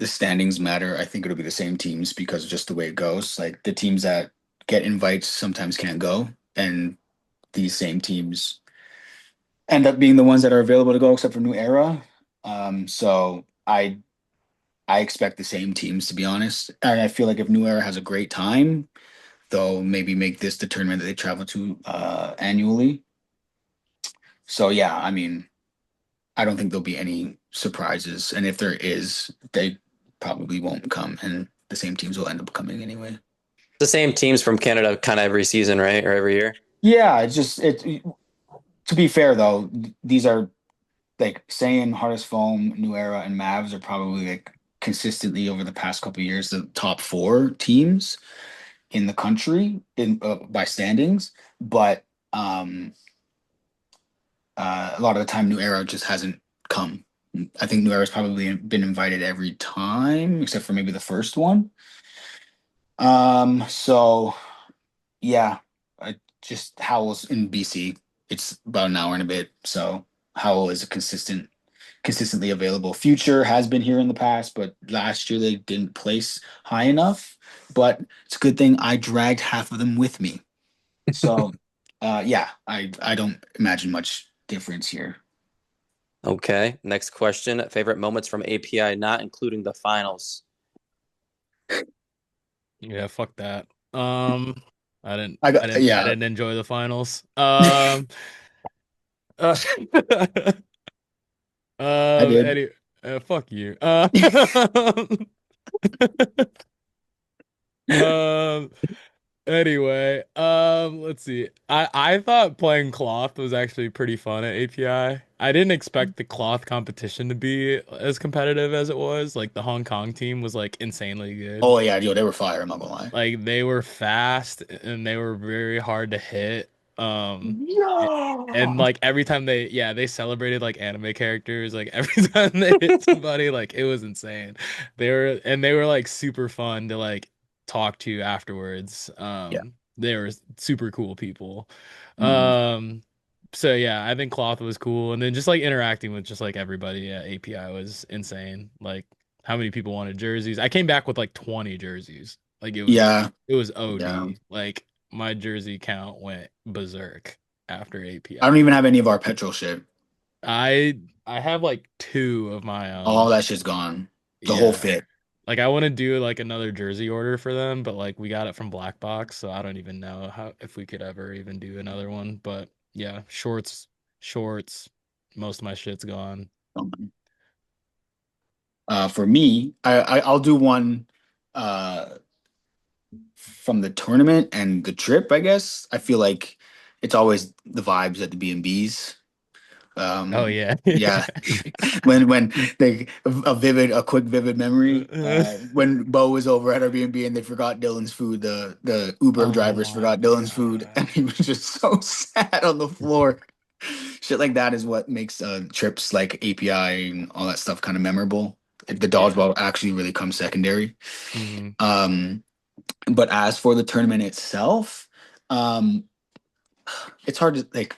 standings matter. I think it'll be the same teams because of just the way it goes. Like the teams that get invites sometimes can't go, and these same teams end up being the ones that are available to go, except for New Era. So I expect the same teams, to be honest. And I feel like if New Era has a great time, they'll maybe make this the tournament that they travel to annually. So yeah, I mean, I don't think there'll be any surprises, and if there is, they probably won't come, and the same teams will end up coming anyway. The same teams from Canada kind of every season, right? Or every year. Yeah, it's just it. To be fair though, these are like saying Hardest Foam, New Era, and Mavs are probably like consistently over the past couple of years the top four teams in the country in by standings, but a lot of the time New Era just hasn't come. I think New Era's probably been invited every time except for maybe the first one. So yeah, I just Howell's in BC. It's about an hour and a bit, so Howell is a consistently available. Future has been here in the past, but last year they didn't place high enough. But it's a good thing I dragged half of them with me. So yeah, I don't imagine much difference here. Okay. Next question. Favorite moments from API, not including the finals. Yeah, fuck that. I got I yeah, didn't enjoy the finals. Uh, I did. any, fuck you. Um, anyway, let's see. I thought playing cloth was actually pretty fun at API. I didn't expect the cloth competition to be as competitive as it was. Like the Hong Kong team was like insanely good. Oh yeah, yo, they were fire. I'm not gonna lie. Like they were fast and they were very hard to hit. Um and Yeah. like every time they celebrated like anime characters, like every time they hit somebody, like it was insane. They were like super fun to like talk to afterwards. Yeah. They were super cool people. Mhm. Um so yeah, I think cloth was cool, and then just like interacting with just like everybody at API was insane. Like how many people wanted jerseys? I came back with like 20 jerseys. Like Yeah. it was Yeah. OD. Like my jersey count went berserk after I don't API. even have any of our petrol shit. I I have like two of my All own. that shit's gone. The whole Yeah. fit. Like I want to do like another jersey order for them, but like we got it from Black Box, so I don't even know how if we could ever even do another one. But yeah, shorts, most of my shit's gone. For me, I'll do one uh from the tournament and the trip, I guess. I feel like it's always the vibes at the B&Bs. Oh yeah. Yeah, when they a quick vivid memory. When Bo was over at Airbnb and they forgot Dylan's food, the Uber Oh drivers my forgot Dylan's food, God. and he was just so sad on the floor. Shit like that is what makes trips like API and all that stuff kind of memorable. The Yeah. dodgeball actually really comes secondary. Hmm. Um, but as for the tournament itself, um, it's hard to like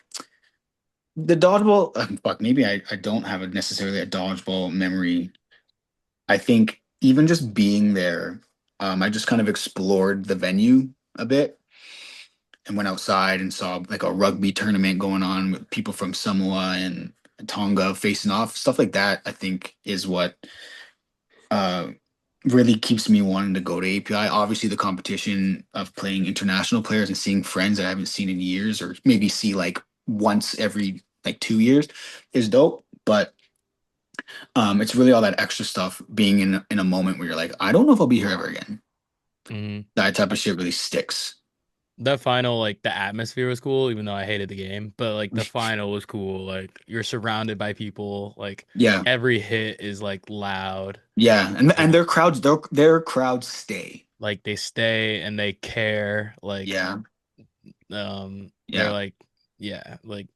the dodgeball. Fuck, maybe I don't have a necessarily a dodgeball memory. I think even just being there, I just kind of explored the venue a bit and went outside and saw like a rugby tournament going on with people from Samoa and Tonga facing off. Stuff like that, I think, is what uh, really keeps me wanting to go to API. Obviously, the competition of playing international players and seeing friends that I haven't seen in years, or maybe see like once every like 2 years, is dope. But it's really all that extra stuff being in a moment where you're like, I don't know if I'll be here ever again. Hmm. That type of shit really sticks. The final, like the atmosphere was cool, even though I hated the game. But like the final was cool. Like you're surrounded by people. Like Yeah, every hit is like loud. yeah, and Like their crowds stay. they stay and they care. Like Yeah, they're yeah. like yeah, like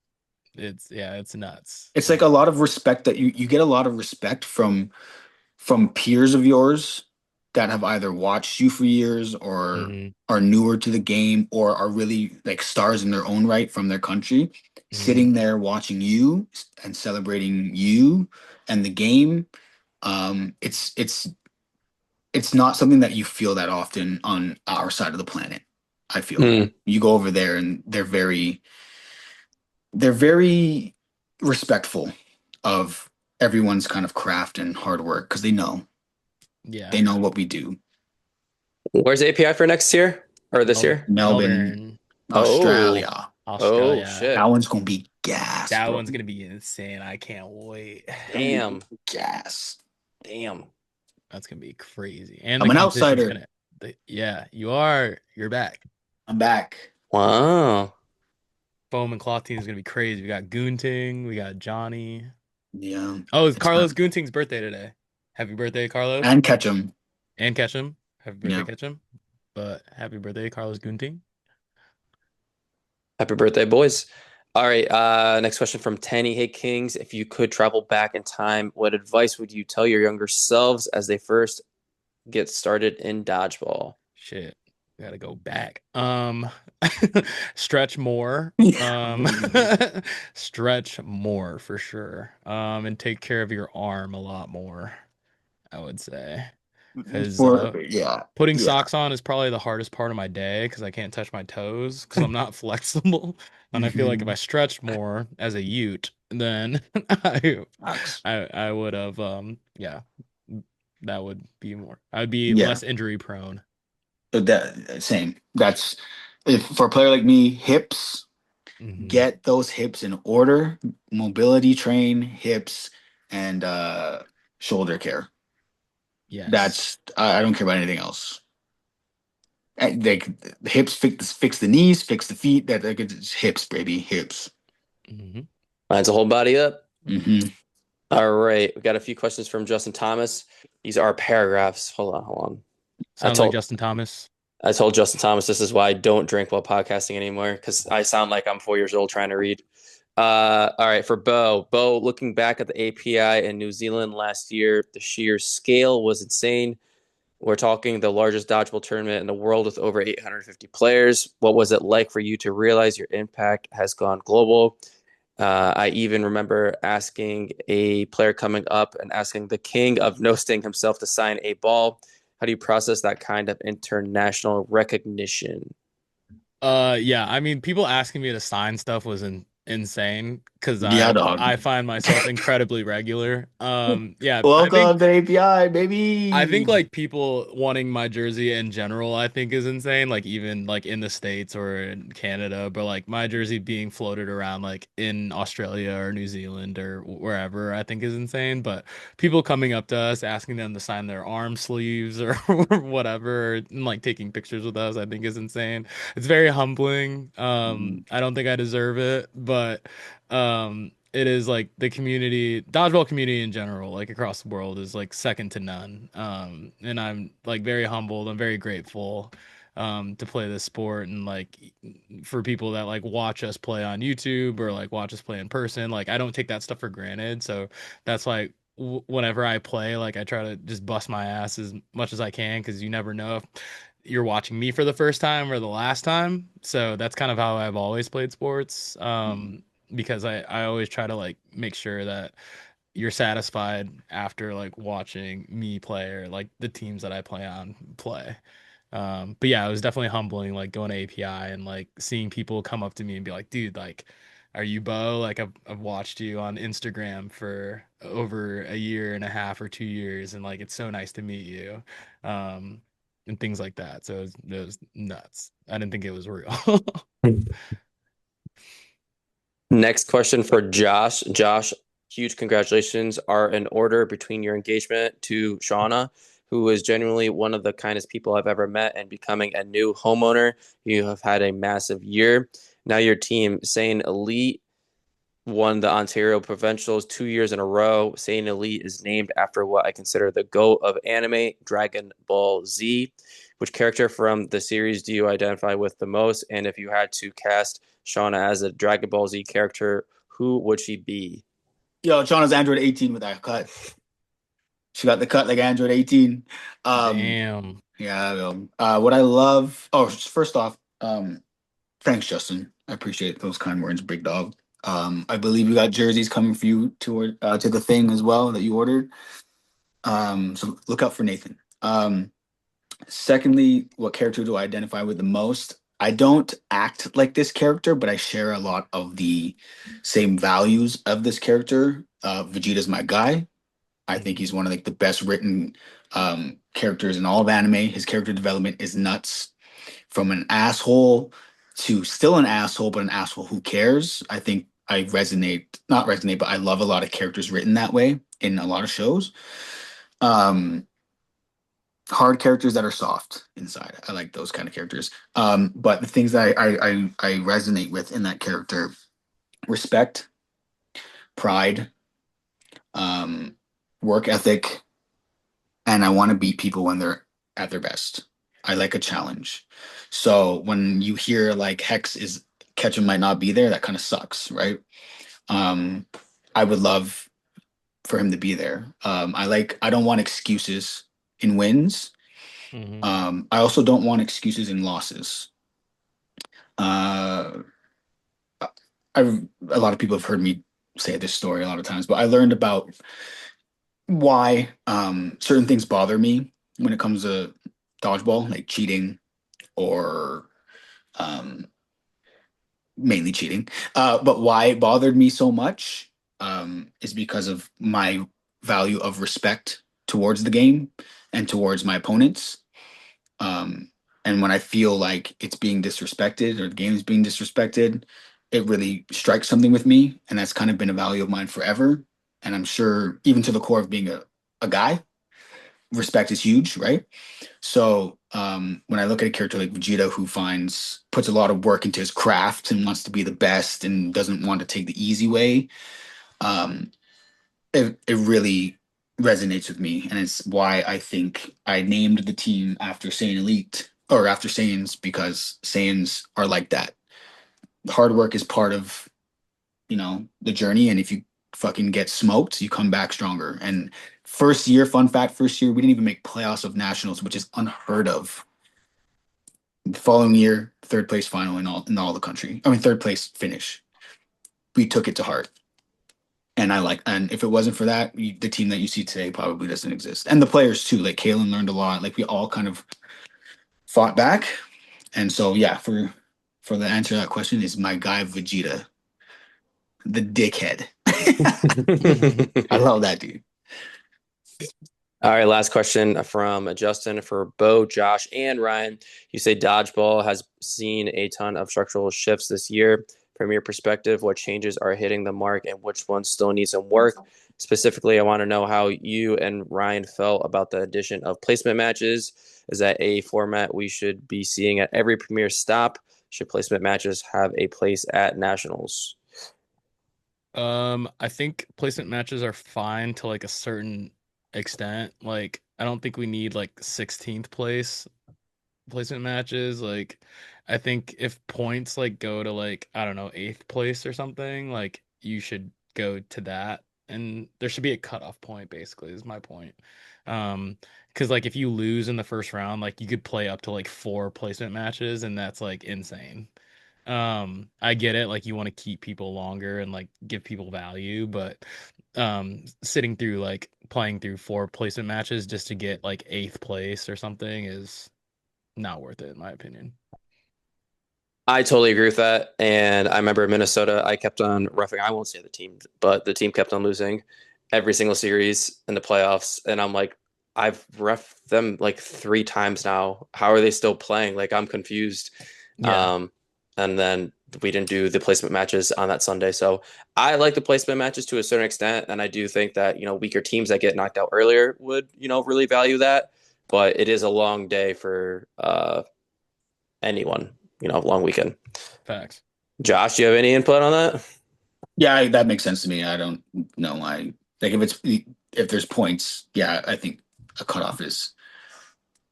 it's nuts. It's like a Like lot of respect that you get a lot of respect from peers of yours that have either watched you for years or hmm are newer to the game or are really like stars in their own right from their country, hmm sitting there watching you and celebrating you and the game. It's not something that you feel that often on our side of the planet. I feel Mm. you go over there and they're very respectful of everyone's kind of craft and hard work because yeah. they know what we do. Where's API for next year or this Melbourne, year? Melbourne, Melbourne, Oh, Australia. oh Australia. That shit. one's gonna be gas, That bro. one's gonna be insane. I can't wait. Gonna be Damn. gas. Damn. That's gonna be crazy. And I'm the an competition's outsider. gonna yeah, you are. You're back. I'm back. Wow. Foam and cloth team is gonna be crazy. We got Goonting, we got Johnny. Yeah, Oh, it's it's not. Carlos Goonting's birthday today. Happy birthday, Carlos. And catch them. And Ketchum. Happy birthday, Yeah. Ketchum. But happy birthday, Carlos Goonting. Happy birthday, boys. All right, next question from Tanny. Hey Kings, if you could travel back in time, what advice would you tell your younger selves as they first get started in dodgeball? Shit. Gotta go back. Stretch more. Stretch more for sure. And take care of your arm a lot more, I would say. Because Yeah, putting yeah. socks on is probably the hardest part of my day because I can't touch my toes because I'm not flexible. And I feel like if I Mhm. stretched more as a Ute, then I Facts. I would have yeah, that would be more. I'd be Yeah. less injury prone. But that same. That's if for a player like me, hips. hmm Get those hips in order, mobility train, hips, and shoulder care. Yes. I don't care about anything else. The hips fix the knees, fix the feet. That like it's hips, baby, hips. hmm Lines a whole body up. Hmm. All right, we got a few questions from Justin Thomas. These are paragraphs. Hold on. I Sounds like told Justin Thomas. I told Justin Thomas this is why I don't drink while podcasting anymore because I sound like I'm 4 years old trying to read. All right, for Bo. Bo, looking back at the API in New Zealand last year, the sheer scale was insane. We're talking the largest dodgeball tournament in the world with over 850 players. What was it like for you to realize your impact has gone global? I even remember asking a player coming up and asking the king of no sting himself to sign a ball. How do you process that kind of international recognition? Yeah, I mean, people asking me to sign stuff was insane because Yeah, dog. I find myself incredibly regular. Yeah, Welcome to API, I think baby. like people wanting my jersey in general, I think is insane. Like even like in the States or in Canada, but like my jersey being floated around like in Australia or New Zealand or wherever, I think is insane. But people coming up to us asking them to sign their arm sleeves or whatever, and like taking pictures with us, I think is insane. It's very humbling. Mhm. I don't think I deserve it, but it is like the community, dodgeball community in general, like across the world, is like second to none. And I'm like very humbled. I'm very grateful to play this sport and like for people that like watch us play on YouTube or like watch us play in person. Like I don't take that stuff for granted. So that's like whenever I play, like I try to just bust my ass as much as I can because you never know if you're watching me for the first time or the last time. So that's kind of how I've always played sports. Because I always try to like make sure that you're satisfied after like watching me play or like the teams that I play on play. But yeah, it was definitely humbling like going to API and like seeing people come up to me and be like, dude, like, are you Bo? Like I've watched you on Instagram for over a year and a half or 2 years, and like it's so nice to meet you. Um, and things like that. So it was nuts. I didn't think it was real. Next question for Josh. Josh, huge congratulations are in order between your engagement to Shauna, who is genuinely one of the kindest people I've ever met, and becoming a new homeowner. You have had a massive year. Now your team, Sane Elite, won the Ontario Provincials 2 years in a row. Sane Elite is named after what I consider the GOAT of anime, Dragon Ball Z. Which character from the series do you identify with the most? And if you had to cast Shauna as a Dragon Ball Z character, who would she be? Yo, Chana's Android 18 with that cut. She got the cut like Android 18. Um, Damn. yeah. What I love. Oh, first off, thanks, Justin. I appreciate those kind words, big dog. I believe you got jerseys coming for you to the thing as well that you ordered. So look out for Nathan. Secondly, what character do I identify with the most? I don't act like this character, but I share a lot of the same values of this character. Vegeta's my guy. I think he's one of like the best written characters in all of anime. His character development is nuts. From an asshole to still an asshole, but an asshole who cares. I think I not resonate, but I love a lot of characters written that way in a lot of shows. Um, Hard characters that are soft inside. I like those kind of characters. But the things that I resonate with in that character: respect, pride, um, work ethic, and I want to beat people when they're at their best. I like a challenge. So when you hear like Hex is Ketchum might not be there, that kind of sucks, right? Um, I would love for him to be there. I don't want excuses in wins. Hmm. I also don't want excuses in losses. Uh, I A lot of people have heard me say this story a lot of times, but I learned about why certain things bother me when it comes to dodgeball, like cheating or um, mainly cheating. But why it bothered me so much is because of my value of respect towards the game and towards my opponents. Um, and when I feel like it's being disrespected or the game is being disrespected, it really strikes something with me. And that's kind of been a value of mine forever. And I'm sure even to the core of being a guy, respect is huge, right? So when I look at a character like Vegeta who puts a lot of work into his craft and wants to be the best and doesn't want to take the easy way, um, it really resonates with me, and it's why I think I named the team after Saiyan Elite or after Saiyans because Saiyans are like that. Hard work is part of the journey, and if you fucking get smoked, you come back stronger. And first year, fun fact, first year we didn't even make playoffs of nationals, which is unheard of. The following year, third place final in all the country. I mean, third place finish. We took it to heart. And if it wasn't for that, the team that you see today probably doesn't exist. And the players too, like Kalen learned a lot. Like we all kind of fought back. And so yeah, for the answer to that question is my guy Vegeta, the dickhead. I love that dude. All right, last question from Justin for Bo, Josh, and Ryan. You say dodgeball has seen a ton of structural shifts this year. From your perspective, what changes are hitting the mark and which ones still need some work? Specifically, I want to know how you and Ryan felt about the addition of placement matches. Is that a format we should be seeing at every premier stop? Should placement matches have a place at nationals? I think placement matches are fine to like a certain extent. Like, I don't think we need like 16th place placement matches. Like, I think if points like go to like, I don't know, 8th place or something, like you should go to that. And there should be a cutoff point, basically, is my point. Because like if you lose in the first round, like you could play up to like 4 placement matches, and that's like insane. I get it, like you want to keep people longer and like give people value, but sitting through like playing through 4 placement matches just to get like 8th place or something is not worth it in my opinion. I totally agree with that. And I remember Minnesota, I kept on roughing, I won't say the team, but the team kept on losing every single series in the playoffs. And I'm like, I've ref them like 3 times now. How are they still playing? Like, I'm confused. Yeah. Um, and then we didn't do the placement matches on that Sunday. So I like the placement matches to a certain extent, and I do think that weaker teams that get knocked out earlier would really value that. But it is a long day for anyone, long weekend. Facts. Josh, do you have any input on that? Yeah, that makes sense to me. I don't know why. Like if there's points, yeah, I think a cutoff is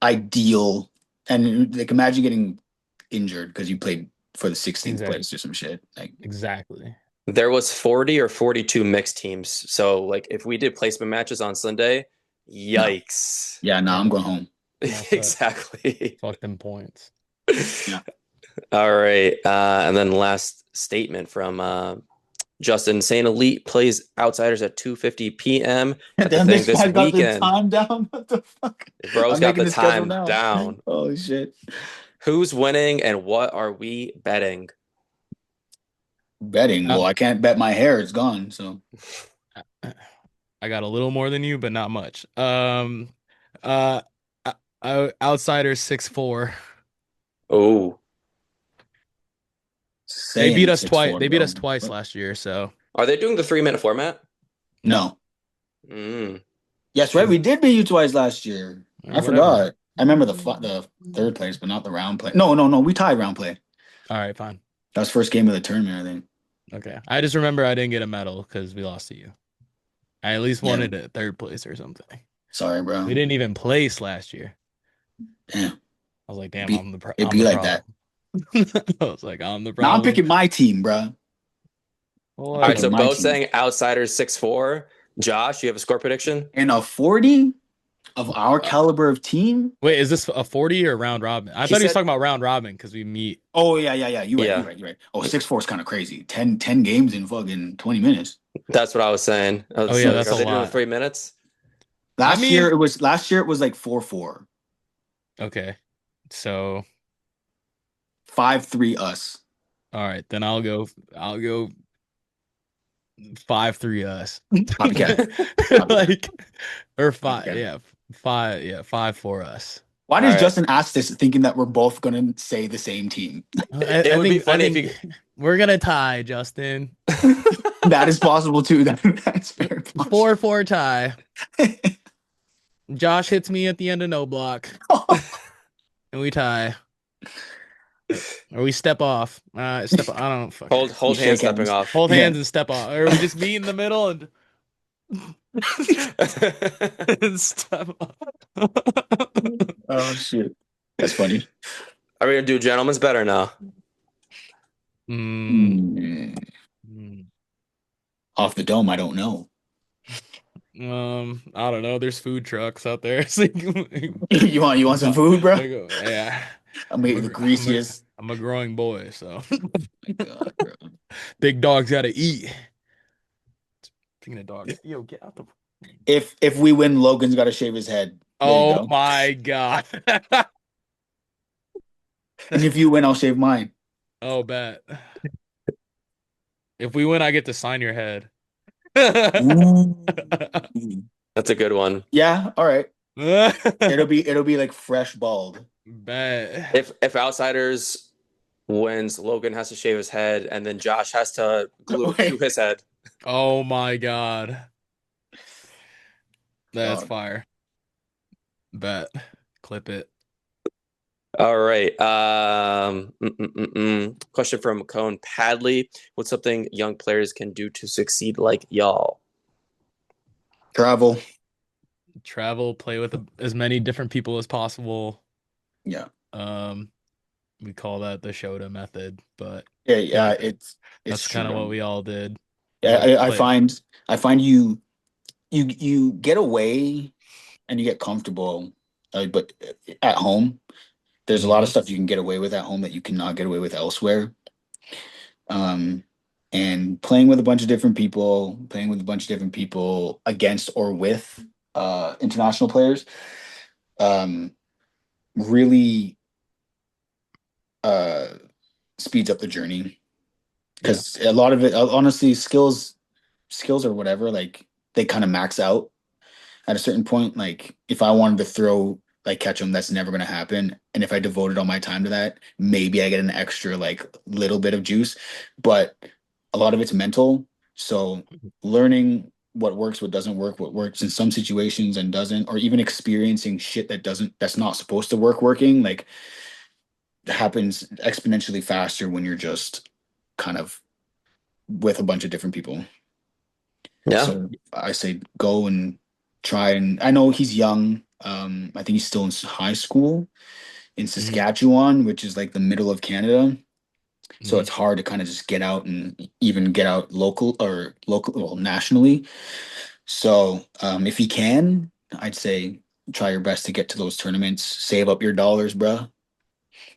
ideal. And like imagine getting injured because you played for the 16th Exactly. place or some shit. Like Exactly. There was 40 or 42 mixed teams. So like if we did placement matches on Sunday, yikes. yeah, no, Yeah. I'm going home. Exactly. Fuck them points. Yeah. All right. And then last statement from Justin saying Elite plays Outsiders at 2:50 p.m. at the Damn, thing this this guy got the weekend. time down. What the fuck? Bro's I'm got making the the schedule time now. down. Holy shit. Who's winning and what are we betting? Betting. Well, I can't bet my hair. It's gone. So I got a little more than you, but not much. Uh, Outsiders 6-4. Oh, They beat saying us twice. 6-4, They beat bro. us twice last year. So are they doing the 3-minute format? No. Mm. Yes, right. We did beat you twice last year. I whatever. forgot. I remember the third place, but not the round play. No. We tied round play. All right, fine. That was first game of the tournament, I think. Okay. I just remember I didn't get a medal because we lost to you. I at least Yeah. wanted a third place or something. Sorry, bro. We didn't even place last year. Damn. I was like, damn, Be- I'm the It'd I'm be the like problem. that. I was like, I'm the Now I'm problem. picking my team, bro. All right, so my Bo's team. saying Outsiders 6-4. Josh, you have a score prediction? And a 40 of our caliber of team. Wait, is this a 40 or round robin? I thought he was talking about round robin because we meet. Oh yeah. You're Yeah. right. Oh, 6-4 is kind of crazy. 10 games in fucking 20 minutes. That's what I was saying. I was Oh, yeah, like, that's are a they doing lot. 3 minutes? Last year it was like 4-4. Okay. So 5-3 us. all right, then I'll go 5-3 us. Copycat. Like or 5, Okay. yeah. 5-4 us. Why does right. Justin ask this thinking that we're both gonna say the same team? It would be funny if you we're gonna tie, Justin. That is possible too. That's very possible. 4-4 tie. Josh hits me at the end of no block. And we tie. Or we step off. I don't fucking hold hands stepping off. hold hands and step off. Or we just meet in the middle and step off. Oh shit. That's funny. Are we gonna do gentlemen's better now? Off the dome, I don't know. I don't know. There's food trucks out there. So you want some food, bro? Yeah. I'm making the greasiest. I'm a growing boy, so My God, bro. big dogs gotta eat. Speaking of dogs, yo, get out the. If we win, Logan's got to shave his head. There you Oh go. my God. And if you win, I'll shave mine. Oh, bet. If we win, I get to sign your head. Ooh. That's a good one. Yeah, all right. It'll be like fresh bald. Bet. If Outsiders wins, Logan has to shave his head, and then Josh has to glue it to his head. Oh my God. That's Dog. fire. Bet. Clip it. All right. Question from Cone Padley. What's something young players can do to succeed like y'all? Travel. Play with as many different people as possible. Yeah. We call that the Shota method, but Yeah, it's that's kind of what we all did. Yeah, I find you get away and you get comfortable, but at home, there's a lot of stuff you can get away with at home that you cannot get away with elsewhere. And playing with a bunch of different people, against or with international players, really speeds up the journey. Because a lot of it, honestly, skills or whatever, like they kind of max out at a certain point. Like if I wanted to throw like catch them, that's never gonna happen. And if I devoted all my time to that, maybe I get an extra like little bit of juice. But a lot of it's mental. So learning what works, what doesn't work, what works in some situations and doesn't, or even experiencing shit that's not supposed to working, like happens exponentially faster when you're just kind of with a bunch of different people. Yeah. So I say go and try. And I know he's young. I think he's still in high school in Hmm. Saskatchewan, which is like the middle of Canada. So Hmm. it's hard to kind of just get out and even get out well, nationally. So if you can, I'd say try your best to get to those tournaments. Save up your dollars, bruh.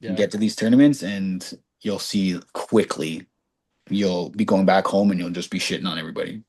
Yeah. Get to these tournaments, and you'll see quickly. You'll be going back home, and you'll just be shitting on everybody.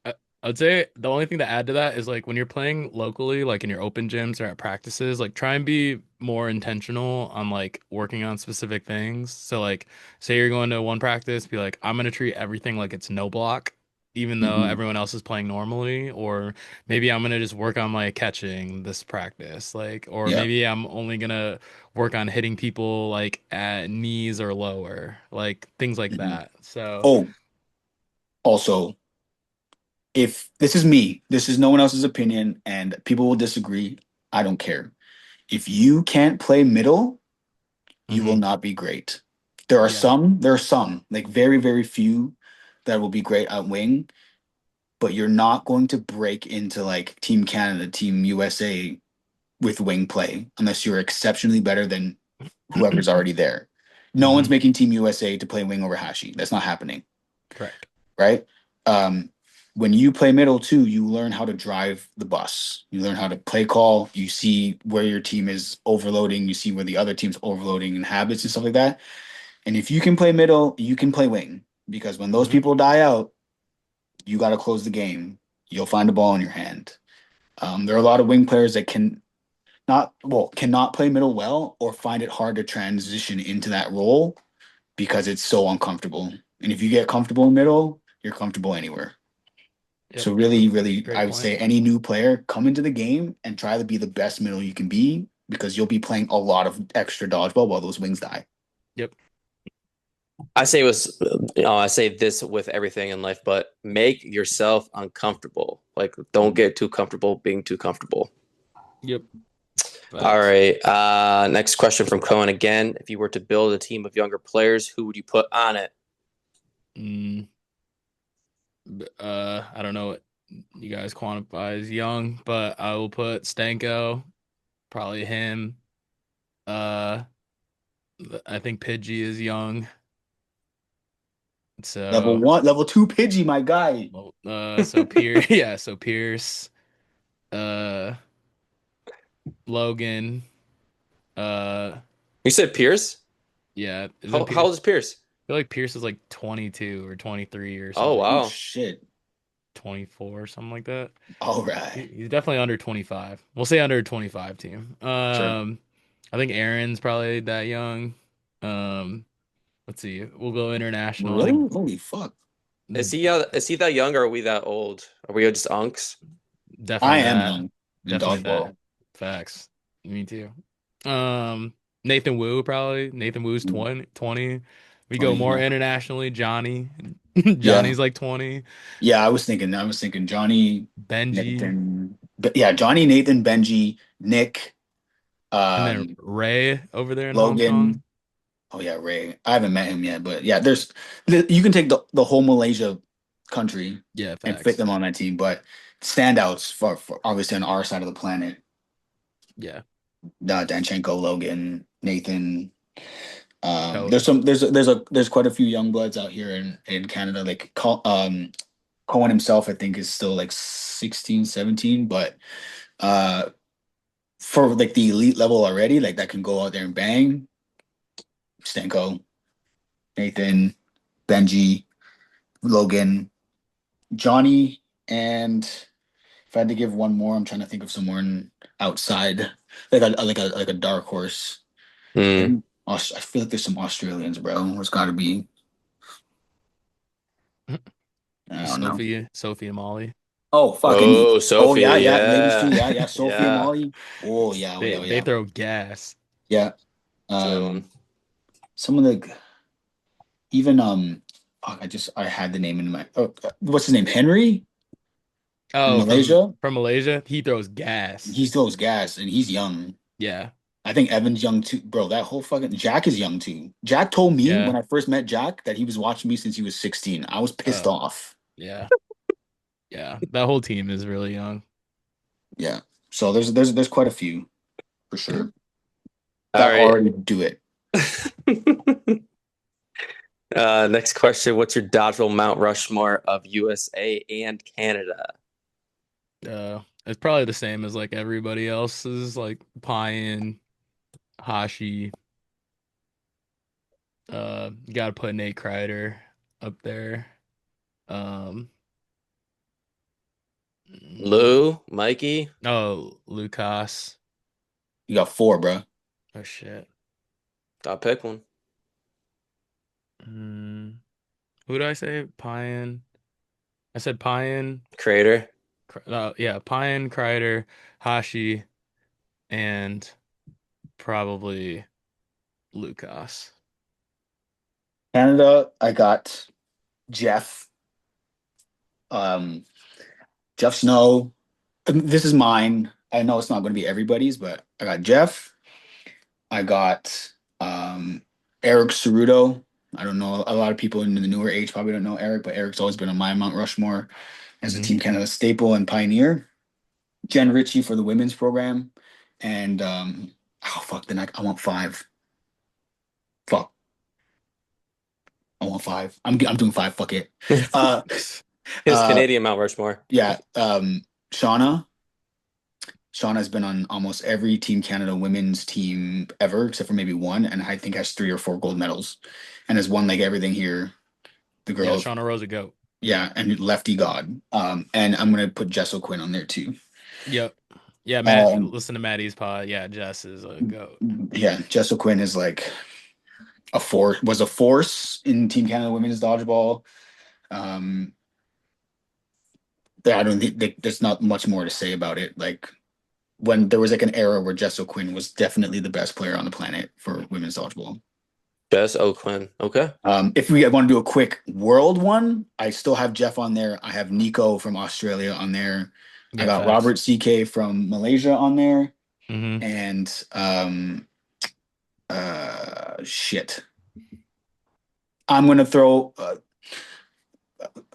I- I'd say the only thing to add to that is like when you're playing locally, like in your open gyms or at practices, like try and be more intentional on like working on specific things. So like say you're going to one practice, be like, I'm gonna treat everything like it's no block, even though Hmm. everyone else is playing normally, or maybe I'm gonna just work on my catching this practice, like, or Yeah. maybe I'm only gonna work on hitting people like at knees or lower, like things like Hmm. that. So, Oh, also, if this is me, this is no one else's opinion, and people will disagree. I don't care. If you can't play middle, you will mhm, not be great. yeah. There are some, like very, very few that will be great at wing, but you're not going to break into like Team Canada, Team USA with wing play unless you're exceptionally better than whoever's already there. No one's Hmm. making Team USA to play wing over Hashi. That's not happening, Correct. right? Um, when you play middle too, you learn how to drive the bus. You learn how to play call. You see where your team is overloading. You see where the other team's overloading in habits and stuff like that. And if you can play middle, you can play wing because when those Hmm. people die out, you got to close the game. You'll find a ball in your hand. There are a lot of wing players that cannot play middle well or find it hard to transition into that role because it's so uncomfortable. And if you get comfortable in middle, you're comfortable anywhere. Yep. So really, really, Great I would point. say any new player come into the game and try to be the best middle you can be because you'll be playing a lot of extra dodgeball while those wings die. Yep. I say was, I say this with everything in life, but make yourself uncomfortable. Like, don't get too comfortable being too comfortable. Yep. All Facts. right. Next question from Cohen again. If you were to build a team of younger players, who would you put on it? Mm, I don't know what you guys quantify as young, but I will put Stanko, probably him. Uh, I think Pidgey is young. Level So, one, level two Pidgey, my guy. well, so Pierce, yeah, so Pierce, uh, Logan, uh, You said Pierce? yeah, isn't How Pierce? old is Pierce? I feel like Pierce is like 22 or 23 or Oh, something, Oh wow. shit. 24 or something like that. All right. He's definitely under 25. We'll say under 25 team. Sure. I think Aaron's probably that young. Um, let's see. We'll go international. I think Really? Holy fuck. Is he that young or are we that old? Are we just unks? definitely I am that. young in Definitely that. dodgeball. Facts. Me too. Um, Nathan Wu probably. Nathan Wu's Mm, 20. We go 20, more yeah. internationally. Johnny. Yeah. Johnny's like 20. Yeah, I was thinking Johnny, Benji. Nathan, but yeah, Johnny, Nathan, Benji, Nick, And then um, Ray over there in Hong Kong. Logan. Oh yeah, Ray. I haven't met him yet, but yeah, you can take the whole Malaysia country Yeah, and fit facts. them on that team, but standouts for obviously on our side of the planet, Yeah. Danchenko, Logan, Nathan. Cody. There's quite a few young bloods out here in Canada. Like Cohen himself, I think is still like 16, 17, but uh, for like the elite level already, like that can go out there and bang. Stanko, Nathan, Benji, Logan, Johnny, and if I had to give one more, I'm trying to think of someone outside, like a dark horse. Hmm. Maybe I feel like there's some Australians, bro. There's got to be. I don't know. Sophie and Molly. Oh, fucking. Oh, Oh, yeah, Sophie, yeah. Ladies too. yeah, Yeah, yeah. Sophie and yeah. Molly. Oh, yeah, oh, yeah, oh, They yeah. throw gas. Yeah. That's a good one. Some of the even fuck, I had the name in my what's his name? Henry in Oh, Malaysia. from Malaysia, he throws gas. He throws gas and he's young. Yeah, I think Evan's young too, bro. That whole fucking Jack is young too. Jack told me yeah. when I first met Jack that he was watching me since he was 16. I was pissed Oh, off. yeah, yeah. That whole team is really young. Yeah. So there's quite a few for sure All that right. already do it. Next question. What's your dodgeball Mount Rushmore of USA and Canada? It's probably the same as like everybody else's, like Payan, Hashi. You gotta put Nate Kreider up there. Um, mm, Lou, Mikey, oh, Lucas. You got four, bro. Oh shit. I'll pick one. Mm, who did I say? Payan. I said Payan. Creator. Yeah, Payan, Kreider, Hashi, and probably Lucas. Canada, I got Jeff, um, Jeff Snow. This is mine. I know it's not going to be everybody's, but I got Jeff. I got Eric Cerudo. I don't know. A lot of people in the newer age probably don't know Eric, but Eric's always been on my Mount Rushmore as a Hmm. Team Canada staple and pioneer. Jen Ritchie for the women's program. And oh fuck, then I want five. Fuck. I want five. I'm doing five. Fuck it. Uh His uh Canadian Mount Rushmore. yeah. Shauna. Shauna's been on almost every Team Canada women's team ever, except for maybe one, and I think has three or four gold medals, and has won like everything here. The Yeah, girls, Shauna Rose a goat. yeah, and Lefty God. And I'm gonna put Jess O'Quinn on there too. Yep. Yeah, Matt, Um, listen to Maddie's pod. Yeah, Jess is a goat. yeah, Jess O'Quinn is like was a force in Team Canada women's dodgeball. Um, I don't think there's not much more to say about it. Like when there was like an era where Jess O'Quinn was definitely the best player on the planet for women's dodgeball. Jess O'Quinn. Okay. If we want to do a quick world one, I still have Jeff on there. I have Nico from Australia on there. I Yeah, got facts. Robert CK from Malaysia on there, Hmm. and shit. I'm gonna throw.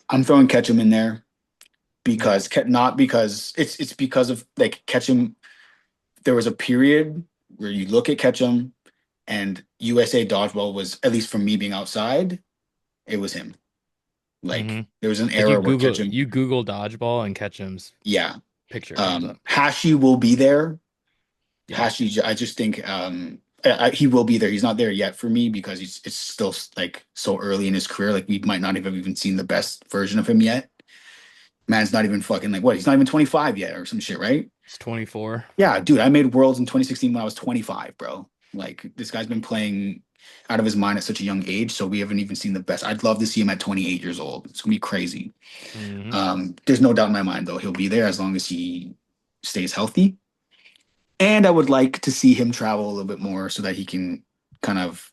I'm throwing Ketchum in there Yeah. because not because it's because of like Ketchum. There was a period where you look at Ketchum and USA dodgeball was, at least from me being outside, it was him. Hmm. Like there was an Like era where Ketchum, you Google dodgeball and Ketchum's yeah. picture comes up. Hashi will be there. Yeah. Hashi, I just think he will be there. He's not there yet for me because it's still like so early in his career. Like we might not have even seen the best version of him yet. Man's not even fucking like what? He's not even 25 yet or some shit, right? It's 24. Yeah, dude, I made Worlds in 2016 when I was 25, bro. Like this guy's been playing out of his mind at such a young age, so we haven't even seen the best. I'd love to see him at 28 years old. It's gonna be crazy. Hmm. There's no doubt in my mind though, he'll be there as long as he stays healthy. And I would like to see him travel a little bit more so that he can kind of.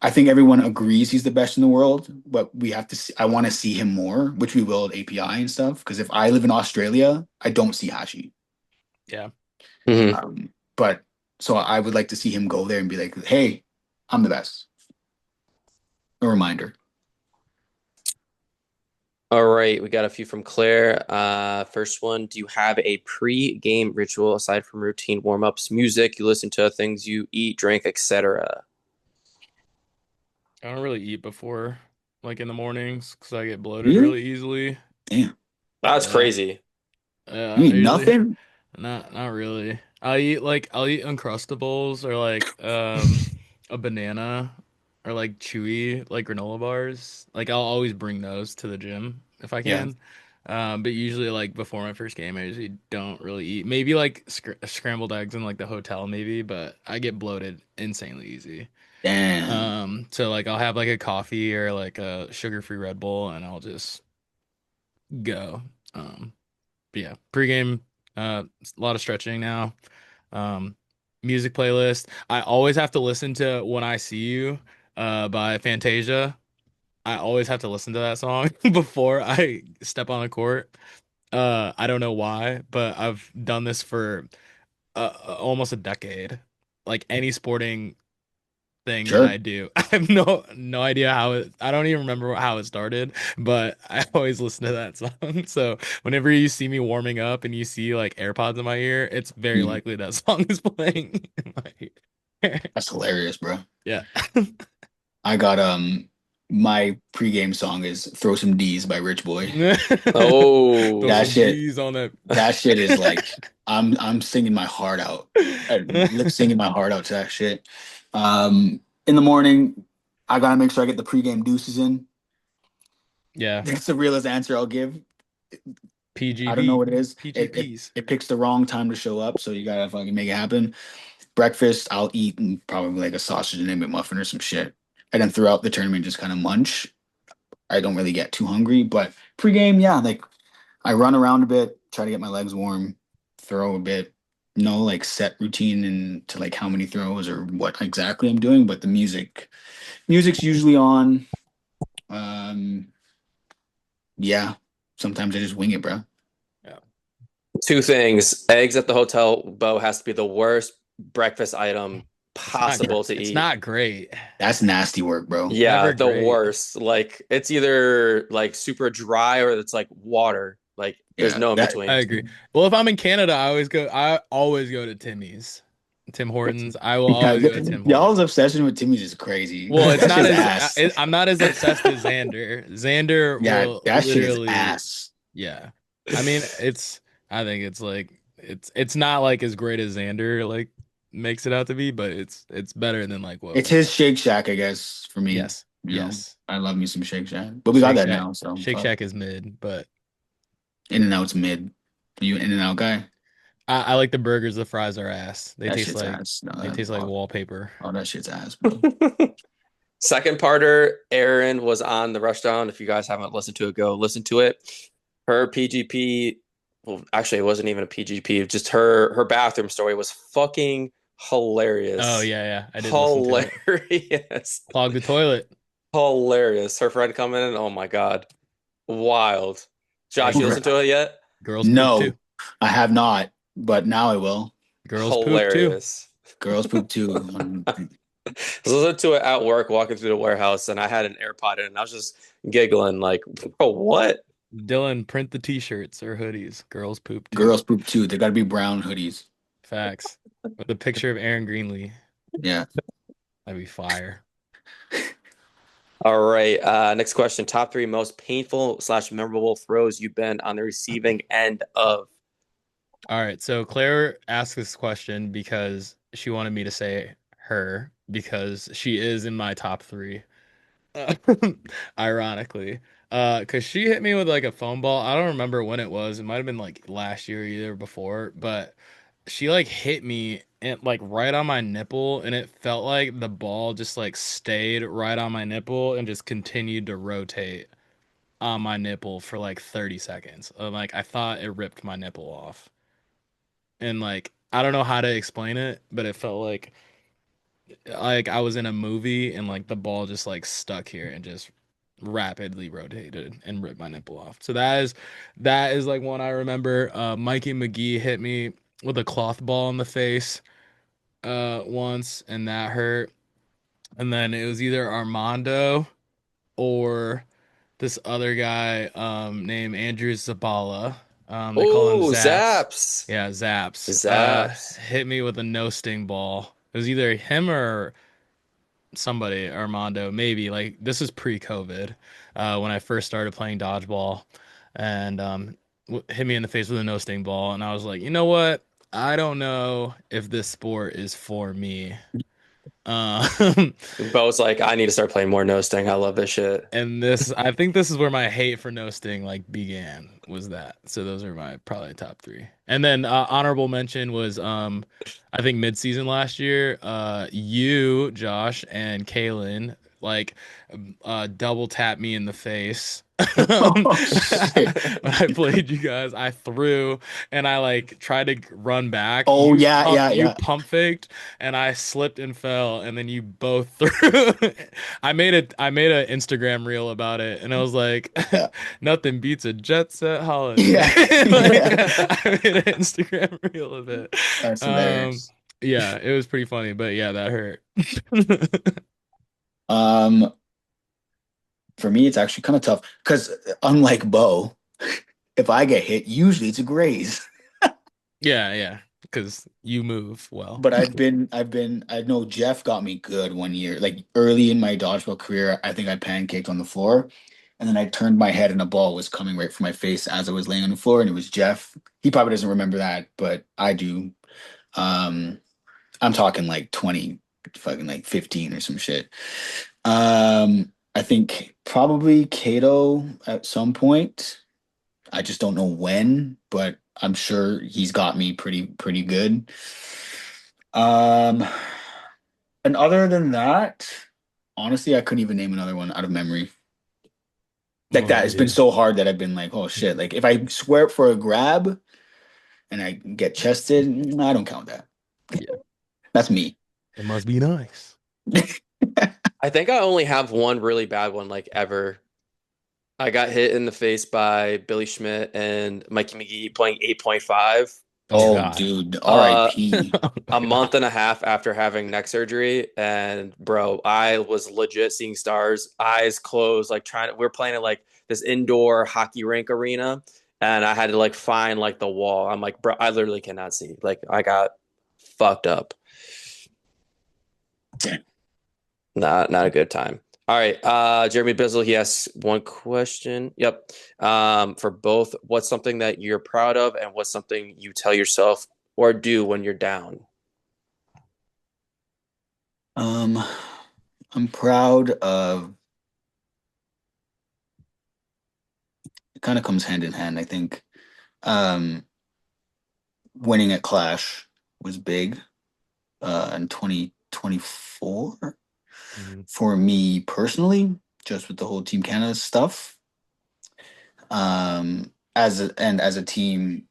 I think everyone agrees he's the best in the world, but we have to. See, I want to see him more, which we will at API and stuff. Because if I live in Australia, I don't see Hashi. Yeah. Hmm. But so I would like to see him go there and be like, "Hey, I'm the best." A reminder. All right, we got a few from Claire. First one, do you have a pre-game ritual aside from routine warm-ups, music, you listen to, things you eat, drink, etc.? I don't really eat before, like in the mornings, because I get bloated Really? really easily. Damn. That's Yeah. crazy. You Yeah. I eat usually nothing? not really. I'll eat Uncrustables or like a banana or like chewy like granola bars. Like I'll always bring those to the gym if I Yeah. can. But usually like before my first game, I usually don't really eat. Maybe like scrambled eggs in like the hotel maybe, but I get bloated insanely easy. Damn. So like I'll have like a coffee or like a sugar-free Red Bull and I'll just go. Um But yeah, pregame, a lot of stretching now. Um, music playlist. I always have to listen to "When I See You" by Fantasia. I always have to listen to that song before I step on a court. I don't know why, but I've done this for almost a decade. Like any sporting thing that Sure. I do, I have no idea how it. I don't even remember how it started, but I always listen to that song. So whenever you see me warming up and you see like AirPods in my ear, it's very Mhm. likely that song is playing in my ear. That's hilarious, bro. Yeah. I got my pregame song is "Throw Some D's" by Rich Boy. Throw Oh, That some shit, D's on that. that shit is like I'm singing my heart out, lip singing my heart out to that shit. In the morning, I gotta make sure I get the pregame deuces in. Yeah. That's the realest answer I'll give. I don't know PGP. what it is. PGPs. It picks the wrong time to show up, so you gotta fucking make it happen. Breakfast, I'll eat probably like a sausage and egg McMuffin or some shit, and then throughout the tournament, just kind of munch. I don't really get too hungry, but pregame, yeah, like I run around a bit, try to get my legs warm, throw a bit. No like set routine into like how many throws or what exactly I'm doing, but the music's usually on. Um, yeah, sometimes I just wing it, bro. Yeah. two things. Eggs at the hotel, Bo, has to be the worst breakfast item It's not possible to it's eat. not great. That's nasty work, bro. It's Yeah, never the great. worst. Like it's either like super dry or it's like water. Like there's Yeah, no in that I between. agree. Well, if I'm in Canada, I always go to Timmy's. Tim Hortons. I will yeah, always go to Tim y'all's Hortons. obsession with Timmy's is crazy. Well, it's That not shit's as ass. I'm not as obsessed as Xander. Xander Yeah, will that shit is literally, ass. yeah. I mean, I think it's like it's not like as great as Xander like makes it out to be, but it's better than like what It's we. his Shake Shack, I guess, for me. Yes, You know, yes. I love me some Shake Shack, but we got Shake that Shack. now, so Shake fuck. Shack is mid, but In and Out's mid. Are you an In and Out guy? I like the burgers. The fries are ass. That shit's ass. No, They taste like all, wallpaper. all that shit's ass, bro. Second parter, Erin was on the Rushdown. If you guys haven't listened to it, go listen to it. Her PGP, well, actually, it wasn't even a PGP. Just her bathroom story was fucking Oh hilarious. yeah, yeah. I did listen to it. Hilarious. Clog the toilet. Hilarious. Her friend coming in. Oh my God. Wild. Hey, Josh, you listened to it yet? girls poop too. No, I have not, but now I will. Girls poop too. Hilarious. Girls poop too. I was listening to it at work, walking through the warehouse, and I had an AirPod in, and I was just giggling, like, bro, what? Dylan, print the t-shirts or hoodies. Girls poop too. Girls poop too. They gotta be brown hoodies. Facts. With a picture of Aaron Greenlee. Yeah. That'd be fire. All right. Next question. Top three most painful slash memorable throws you've been on the receiving end of. All right. So Claire asked this question because she wanted me to say her because she is in my top three. Uh, ironically. Because she hit me with like a foam ball. I don't remember when it was. It might have been like last year or either before, but she like hit me and like right on my nipple, and it felt like the ball just like stayed right on my nipple and just continued to rotate on my nipple for like 30 seconds. Like I thought it ripped my nipple off. And like I don't know how to explain it, but it felt like I was in a movie and like the ball just like stuck here and just rapidly rotated and ripped my nipple off. So that is like one I remember. Mikey McGee hit me with a cloth ball in the face once and that hurt. And then it was either Armando or this other guy named Andrew Zabala. They call him Oh, Zaps. Zaps. Yeah, Zaps. Zaps. Hit me with a no sting ball. It was either him or somebody, Armando, maybe. Like this is pre-COVID, when I first started playing dodgeball, and hit me in the face with a no sting ball, and I was like, you know what? I don't know if this sport is for me. Um, Bo's like, I need to start playing more no sting. I love this shit. and I think this is where my hate for no sting like began. Was that? So those are my probably top three. And then honorable mention was I think mid-season last year, you, Josh, and Kaylin like double tap me in the face. Oh shit. When I played you guys, I threw and I like tried to run back. Oh yeah, yeah, You yeah. pump faked and I slipped and fell and then you both threw. I made an Instagram reel about it and I was like Yeah. nothing beats a jet set holiday. Yeah. Like Yeah. I made an Instagram reel of it. That's Um hilarious. yeah, it was pretty funny, but yeah, that hurt. Um, for me, it's actually kind of tough because unlike Bo, if I get hit, usually it's a graze. Yeah, yeah, because you move well. But I know Jeff got me good one year. Like early in my dodgeball career, I think I pancaked on the floor, and then I turned my head and a ball was coming right for my face as I was laying on the floor, and it was Jeff. He probably doesn't remember that, but I do. Um, I'm talking like 20, fucking like 15 or some shit. I think probably Kato at some point. I just don't know when, but I'm sure he's got me pretty good. Um, and other than that, honestly, I couldn't even name another one out of memory. Like that, Well, it's been yeah. so hard that I've been like, oh shit. Like if I swear it for a grab and I get chested, I don't count that. Yeah, That's me. it must be nice. I think I only have one really bad one like ever. I got hit in the face by Billy Schmidt and Mikey McGee playing 8.5. Oh Oh, God. dude, Uh, R.I.P. Oh a God. month and a half after having neck surgery, and bro, I was legit seeing stars, eyes closed, like trying to. We're playing at like this indoor hockey rink arena, and I had to like find like the wall. I'm like, bro, I literally cannot see. Like, I got fucked up. Not a good time. All right, Jeremy Bizzle, he asks one question. Yep. For both, what's something that you're proud of, and what's something you tell yourself or do when you're down? Um, I'm proud of it kind of comes hand in hand, I think. Um, winning at Clash was big in 2024 Mhm. for me personally, just with the whole Team Canada stuff. As a team,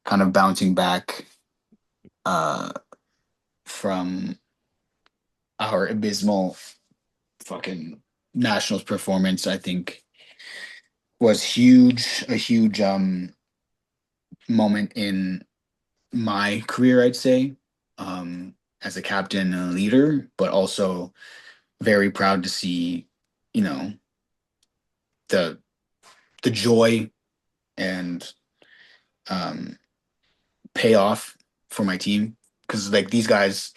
kind of bouncing back uh, from our abysmal fucking nationals performance, I think was huge, a huge moment in my career, I'd say, as a captain and a leader, but also very proud to see, you know, the the joy and um, payoff for my team. Because like these guys,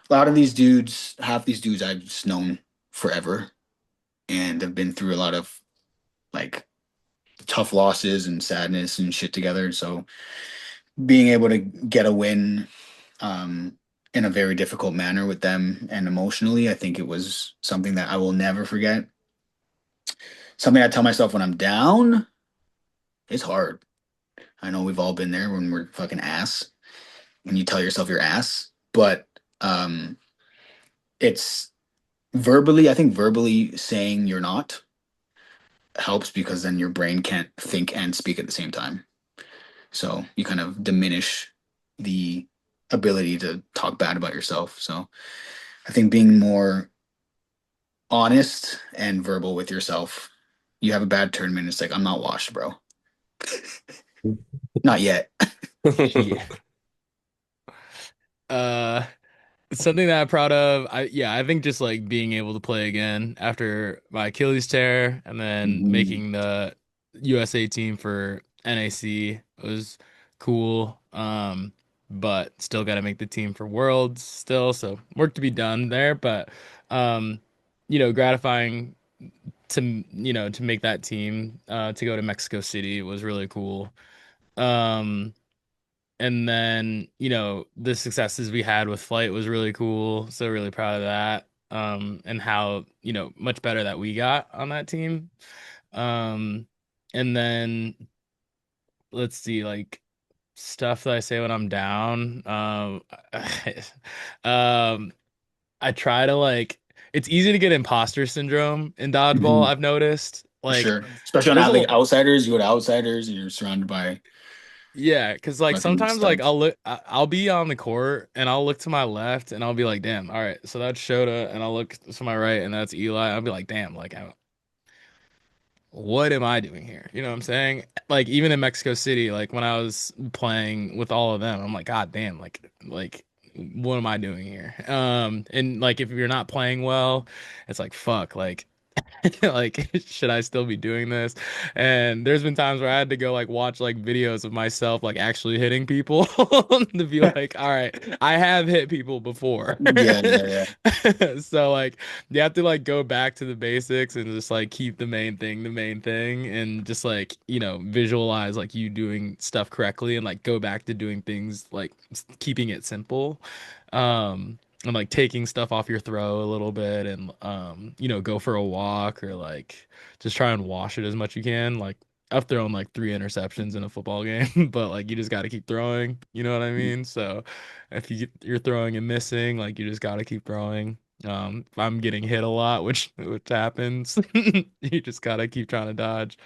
a lot of these dudes, half these dudes I've just known forever and have been through a lot of like tough losses and sadness and shit together. So being able to get a win um, in a very difficult manner with them and emotionally, I think it was something that I will never forget. Something I tell myself when I'm down, it's hard. I know we've all been there when we're fucking ass, when you tell yourself you're ass, but um, it's verbally, I think verbally saying you're not helps because then your brain can't think and speak at the same time. So you kind of diminish the ability to talk bad about yourself. So I think being more honest and verbal with yourself. You have a bad tournament, it's like, I'm not washed, bro. Not yet. Yeah. Uh, Something that I'm proud of. I think just like being able to play again after my Achilles tear and then Mhm. making the USA team for NAC was cool. But still got to make the team for Worlds still, so work to be done there. But um, gratifying to make that team to go to Mexico City was really cool. Um, and then, the successes we had with flight was really cool. So really proud of that. And how, much better that we got on that team. Um, and then let's see, like stuff that I say when I'm down. Um, I try to like it's easy to get imposter syndrome in dodgeball, Mhm, I've noticed. for Like sure. Especially on there's like outsiders, you go to outsiders and you're surrounded by yeah, because like fucking sometimes like studs. I'll be on the court and I'll look to my left and I'll be like, damn, all right, so that's Shota, and I'll look to my right and that's Eli. I'll be like, damn, like what am I doing here? You know what I'm saying? Like even in Mexico City, like when I was playing with all of them, I'm like, God damn, like what am I doing here? And like if you're not playing well, it's like fuck, like like should I still be doing this? And there's been times where I had to go like watch like videos of myself like actually hitting people to be like, all right, I have hit people before. Yeah, yeah, yeah. So like you have to like go back to the basics and just like keep the main thing, and just like, you know, visualize like you doing stuff correctly and like go back to doing things like keeping it simple. And like taking stuff off your throw a little bit, and you know, go for a walk, or like just try and wash it as much you can. Like I've thrown like 3 interceptions in a football game, but like you just got to keep throwing, you know what I mean? So if you're throwing and missing, like you just got to keep throwing. If I'm getting hit a lot, which happens, you just got to keep trying to dodge.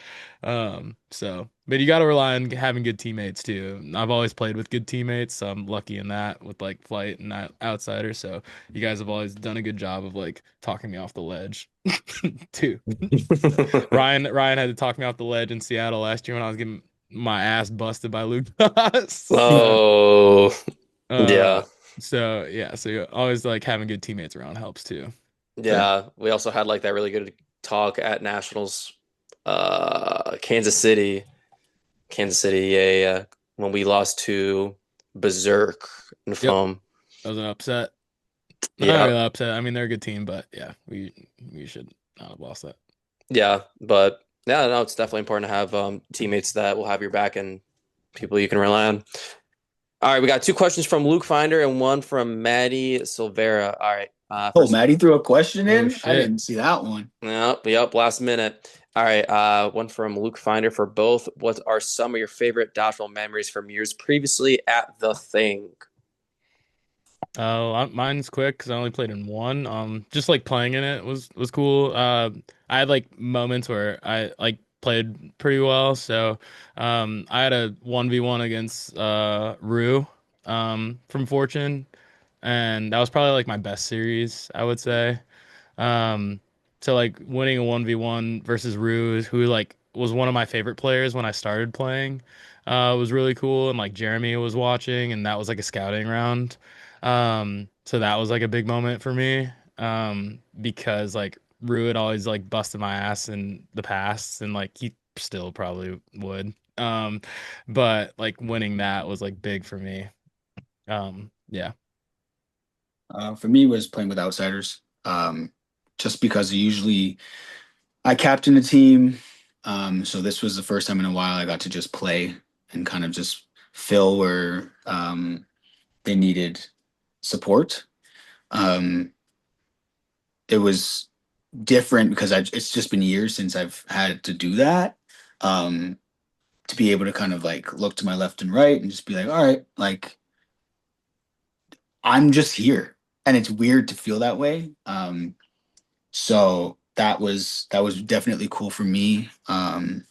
So, but you got to rely on having good teammates too. I've always played with good teammates, so I'm lucky in that with like Flight and Outsider. So you guys have always done a good job of like talking me off the ledge too. Ryan had to talk me off the ledge in Seattle last year when I was getting my ass busted by Luke. So, Oh, uh, yeah. so you always like having good teammates around helps too. Fair. Yeah. We also had like that really good talk at Nationals, Kansas City. Kansas City, yeah, yeah. When we lost to Berserk and Yep, foam. that was an upset. Not Yeah. really upset. I mean, they're a good team, but yeah, we should not have lost that. Yeah. But yeah, no, it's definitely important to have teammates that will have your back and people you can rely on. All right, we got two questions from Luke Finder and one from Maddie Silvera. All right. Oh, First, Maddie threw a question Oh in. I shit. didn't see that one. yep, last minute. All right, one from Luke Finder for both. What are some of your favorite dodgeball memories from years previously at the thing? Oh, mine's quick because I only played in one. Just like playing in it was cool. I had like moments where I like played pretty well. So, I had a 1v1 against Rue, from Fortune, and that was probably like my best series, I would say. Um, so like winning a 1v1 versus Ruse, who like was one of my favorite players when I started playing, was really cool. And like Jeremy was watching, and that was like a scouting round. So that was like a big moment for me. Because like Rue had always like busted my ass in the past, and like he still probably would. But like winning that was like big for me. Yeah. For me, was playing with outsiders. Just because usually I captain a team. So this was the first time in a while I got to just play and kind of just fill where they needed support. Um, it was different because it's just been years since I've had to do that. Um, to be able to kind of like look to my left and right and just be like, all right, like I'm just here. And it's weird to feel that way. So that was definitely cool for me. And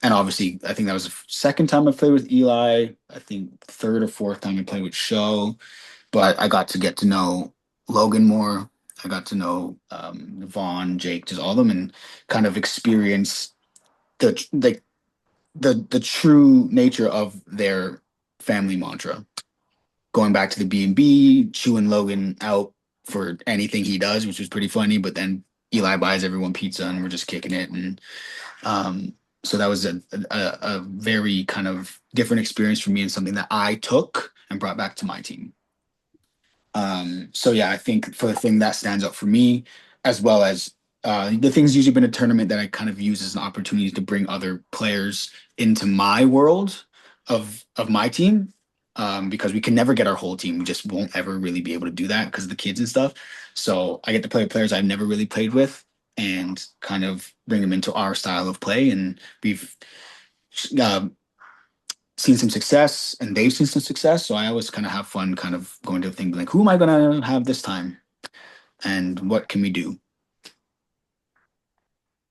obviously, I think that was the second time I played with Eli. I think third or fourth time I played with Show. But I got to get to know Logan more. I got to know Vaughn, Jake, just all of them, and kind of experience the true nature of their family mantra. Going back to the B&B, chewing Logan out for anything he does, which was pretty funny. But then Eli buys everyone pizza, and we're just kicking it. And so that was a very kind of different experience for me, and something that I took and brought back to my team. So yeah, I think for the thing that stands out for me, as well as the things usually been a tournament that I kind of use as an opportunity to bring other players into my world of my team. Because we can never get our whole team. We just won't ever really be able to do that because of the kids and stuff. So I get to play with players I've never really played with and kind of bring them into our style of play. And we've uh, seen some success and they've seen some success. So I always kind of have fun kind of going to the thing like, who am I going to have this time? and what can we do?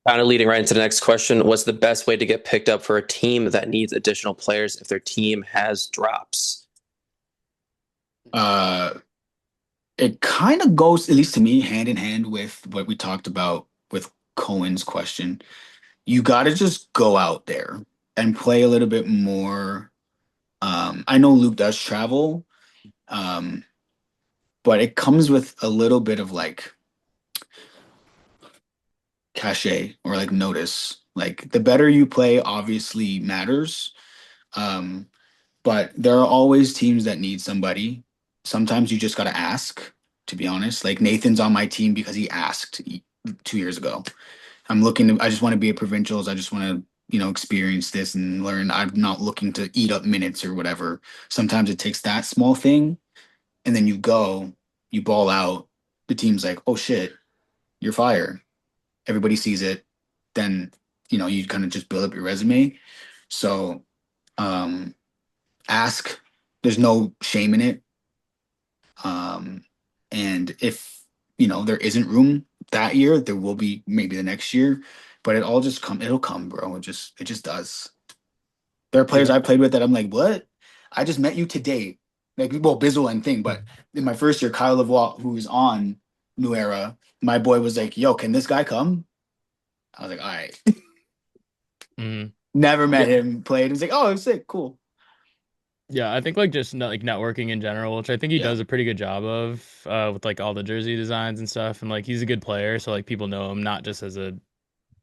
Kind of leading right into the next question. What's the best way to get picked up for a team that needs additional players if their team has drops? Uh, it kind of goes, at least to me, hand in hand with what we talked about with Cohen's question. You got to just go out there and play a little bit more. I know Luke does travel, um, but it comes with a little bit of like cachet or like notice. Like the better you play obviously matters. Um, but there are always teams that need somebody. Sometimes you just got to ask, to be honest. Like Nathan's on my team because he asked 2 years ago. I just want to be a provincials. I just want to, experience this and learn. I'm not looking to eat up minutes or whatever. Sometimes it takes that small thing and then you ball out. The team's like, oh shit, you're fire. Everybody sees it. Then, you kind of just build up your resume. So, um, ask. There's no shame in it. Um, and if there isn't room that year, there will be maybe the next year. But it'll come, bro. It just does. There are players Yeah. I played with that I'm like, what? I just met you today. Like, well, Bizzle and thing, but in my first year, Kyle Lavoie, who was on New Era, my boy was like, yo, can this guy come? I was like, all right. Mhm. Never met Yeah. him, played. He's like, oh, sick, cool. Yeah, I think like just like networking in general, which I think he Yeah. does a pretty good job of with like all the jersey designs and stuff. And like he's a good player, so like people know him not just as a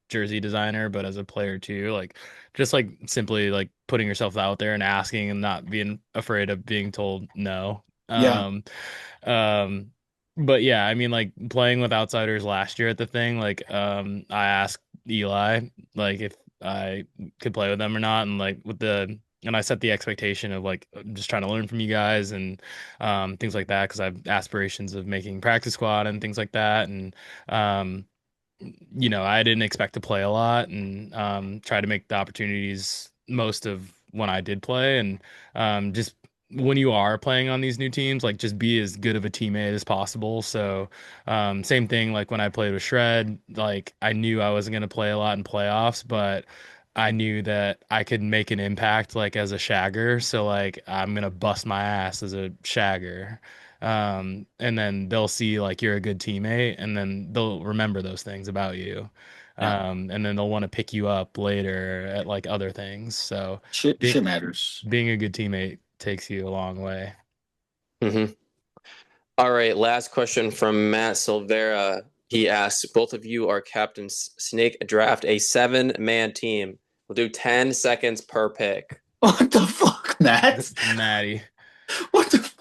jersey designer, but as a player too. Like just like simply like putting yourself out there and asking and not being afraid of being told no. Yeah. Um, but yeah, I mean like playing with outsiders last year at the thing, like I asked Eli like if I could play with them or not, and like with the and I set the expectation of like just trying to learn from you guys and things like that because I have aspirations of making practice squad and things like that and um I didn't expect to play a lot and try to make the opportunities most of when I did play. And just when you are playing on these new teams, like just be as good of a teammate as possible. So, same thing like when I played with Shred, like I knew I wasn't going to play a lot in playoffs, but I knew that I could make an impact like as a shagger. So, like, I'm going to bust my ass as a shagger and then they'll see like you're a good teammate, and then they'll remember those things about you, Yeah. and then they'll want to pick you up later at like other things. So Shit being matters. being a good teammate takes you a long way. Mm-hmm. All right, last question from Matt Silvera. He asks, both of you are captains. Snake draft a seven-man team. We'll do 10 seconds per pick. What the fuck, Matt? Maddie. What the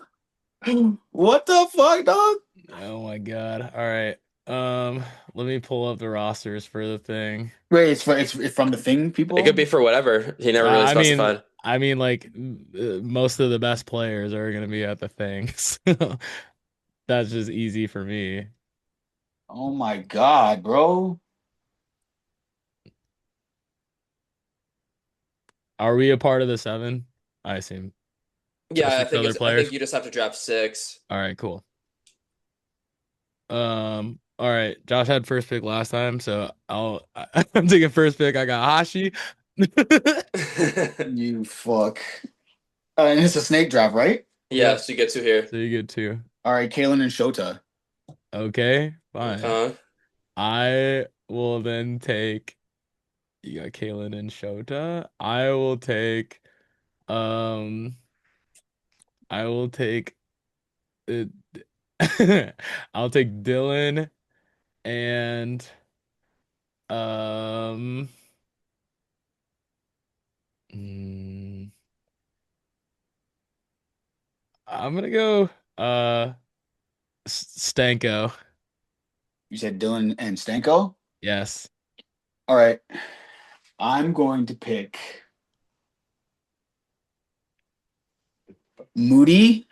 what the fuck, dog? Oh my God. All right. Let me pull up the rosters for the thing. Wait, it's from the thing, It could be people. for whatever. He never really I mean, specified. like most of the best players are gonna be at the thing, so that's just easy for me. Oh my god, bro. Are we a part of the seven? I assume. So Yeah, six other I think players. you just have to draft six. All right, cool. All right. Josh had first pick last time, so I'm taking first pick. I got Hashi. You fuck. And it's a snake draft, right? Yeah, Yep. so you get two here. So you get two. All right, Kalen and Shota. Okay, fine. Okay. I will then take. You got Kalen and Shota. Um. I will take. Uh, I'll take Dylan and um. mm, I'm gonna go Stanko. You said Dylan and Stanko? Yes. All right. I'm going to pick Moody.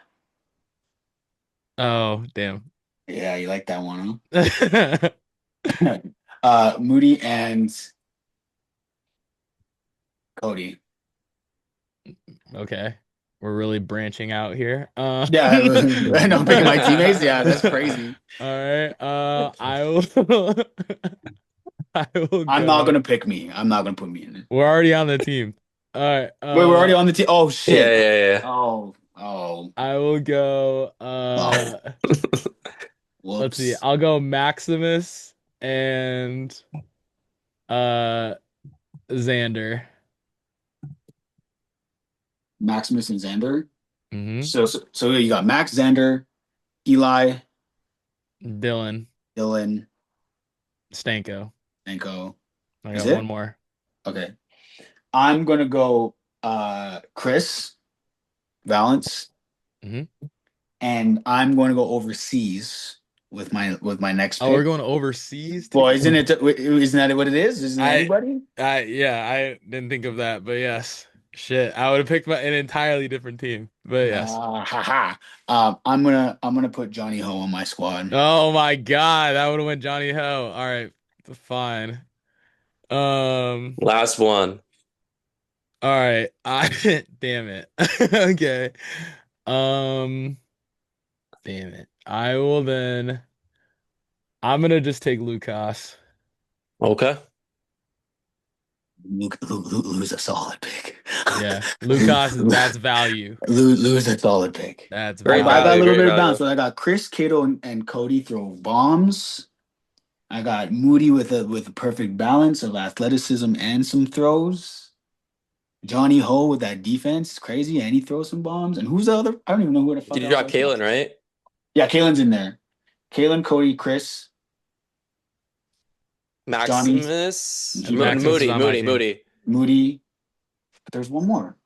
Oh, damn. Yeah, you like that one, huh? Moody and Cody. Okay. We're really branching out here. Yeah, I know. I'm picking my teammates. Yeah, that's crazy. All right. I will. I will I'm not go. gonna pick me. I'm not gonna put me in it. We're already on the team. All right. Wait, we're already on the team. Oh Yeah, shit. yeah, yeah. Oh. I will go. Oh. Let's see. Whoops. I'll go Maximus and uh Xander. Maximus and Xander. Hmm. So you got Max, Xander, Eli, Dylan Dylan, Stanko. Enko. I Is got one it? more. Okay. I'm gonna go Chris Valance, Hmm. and I'm going to go overseas with my next Oh, we're pick. going overseas Well, too. isn't that what it is? Isn't it I, anybody? yeah, I didn't think of that, but yes, shit, I would have picked an entirely different team, but yes. Haha. I'm gonna put Johnny Ho on my squad. Oh my God, that would have went Johnny Ho. All right, fine. Um, Last one. all right, I damn it. Okay. Um, damn it. I will then. I'm gonna just take Lucas. Okay. Lose a solid pick. Yeah, Lucas. That's value. Lose a solid pick. That's All right, Great but I got a value, value. little great bit of balance. value. So I got Chris, Cato, and Cody throw bombs. I got Moody with a perfect balance of athleticism and some throws. Johnny Ho with that defense, crazy, and he throws some bombs. And who's the other? I don't even know who the Did fuck you else drop I dropped. Kalen, right? Yeah, Kalen's in there. Kalen, Cody, Chris, Johnny, Maximus? Maximus is Moody, on my Moody, team. Moody. Moody. But there's one more.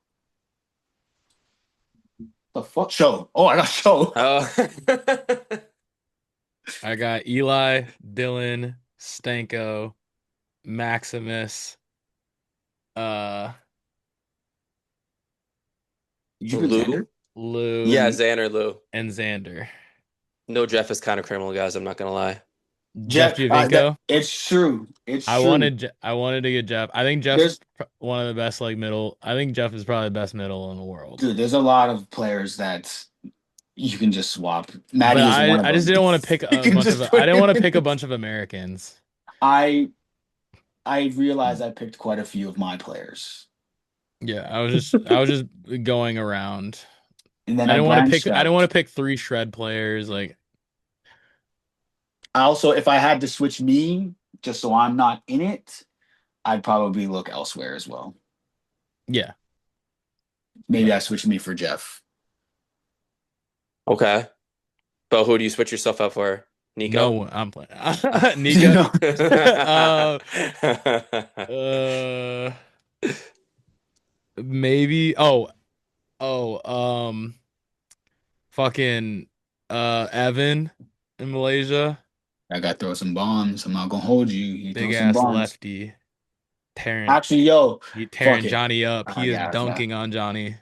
The fuck show. Oh, I got show. Oh. I got Eli, Dylan, Stanko, Maximus, uh, Did you put Xander? Lou? Lou, Yeah, And Xander Lou. and Xander. No, Jeff is kind of criminal, guys. I'm not gonna lie. Jeff Jeff, that Giovinco. it's true. It's I true. wanted I wanted to get Jeff. I think Jeff's There's one of the best like middle. I think Jeff is probably the best middle in the world. Dude, there's a lot of players that you can just swap. But Maddie is one of I just them. didn't want to pick You a can bunch of just I put didn't him want to pick a in. bunch of Americans. I I realized I picked quite a few of my players. Yeah, I was just going around. And then I branched I didn't out. want to pick three shred players like I also, if I had to switch me, just so I'm not in it, I'd probably look elsewhere as well. yeah. Maybe I switch me for Jeff. Okay. But who do you switch yourself up for? Nico? No, I'm playing. You Nika. know, uh, uh, maybe. Oh, fucking, Evan in Malaysia, I got to throw some bombs. I'm not gonna hold you. You throw big some ass bombs. lefty, tearing, Actually, yo, fuck tearing it. Johnny up. He is Yeah, nah, dunking on Johnny.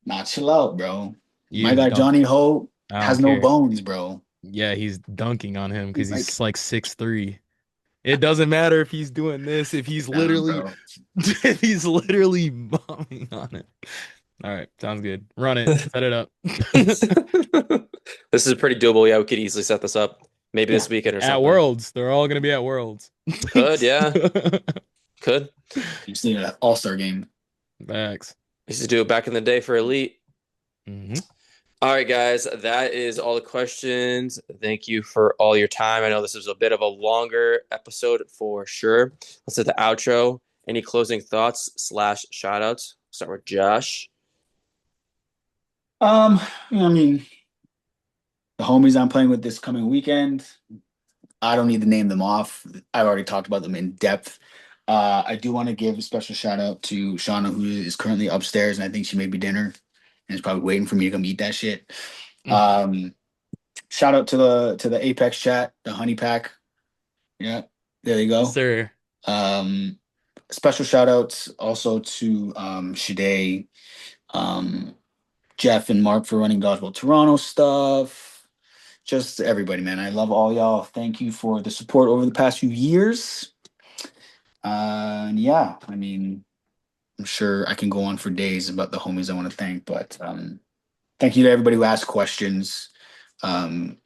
nah, chill out, bro. He My is guy dunk. Johnny Ho I don't has no care. bones, bro. Yeah, he's dunking on him because Like, he's like 6'3". It doesn't matter if he's doing this, nah, bro. if he's literally bombing on it. All right, sounds good. Run it, set it up. This is pretty doable. Yeah, we could easily set this up. Maybe Yeah, this weekend or At something. Worlds, they're all gonna be at Worlds. Could, yeah. Could. you just need an all-star game. Facts. Used to do it back in the day for Elite. Hmm. All right, guys, that is all the questions. Thank you for all your time. I know this was a bit of a longer episode for sure. Let's hit the outro. Any closing thoughts / shout outs? Start with Josh. Um, I mean, the homies I'm playing with this coming weekend, I don't need to name them off. I've already talked about them in depth. I do want to give a special shout out to Shauna, who is currently upstairs, and I think she made me dinner and is probably waiting for me to come eat that shit. Um, Shout out to the Apex chat, the honey pack. Yeah, there you go. Sir. Um, Special shout outs also to Shade, um, Jeff and Mark for running Dodgeball Toronto stuff. Just everybody, man. I love all y'all. Thank you for the support over the past few years. And yeah, I mean, I'm sure I can go on for days about the homies I want to thank, but thank you to everybody who asked questions. Um,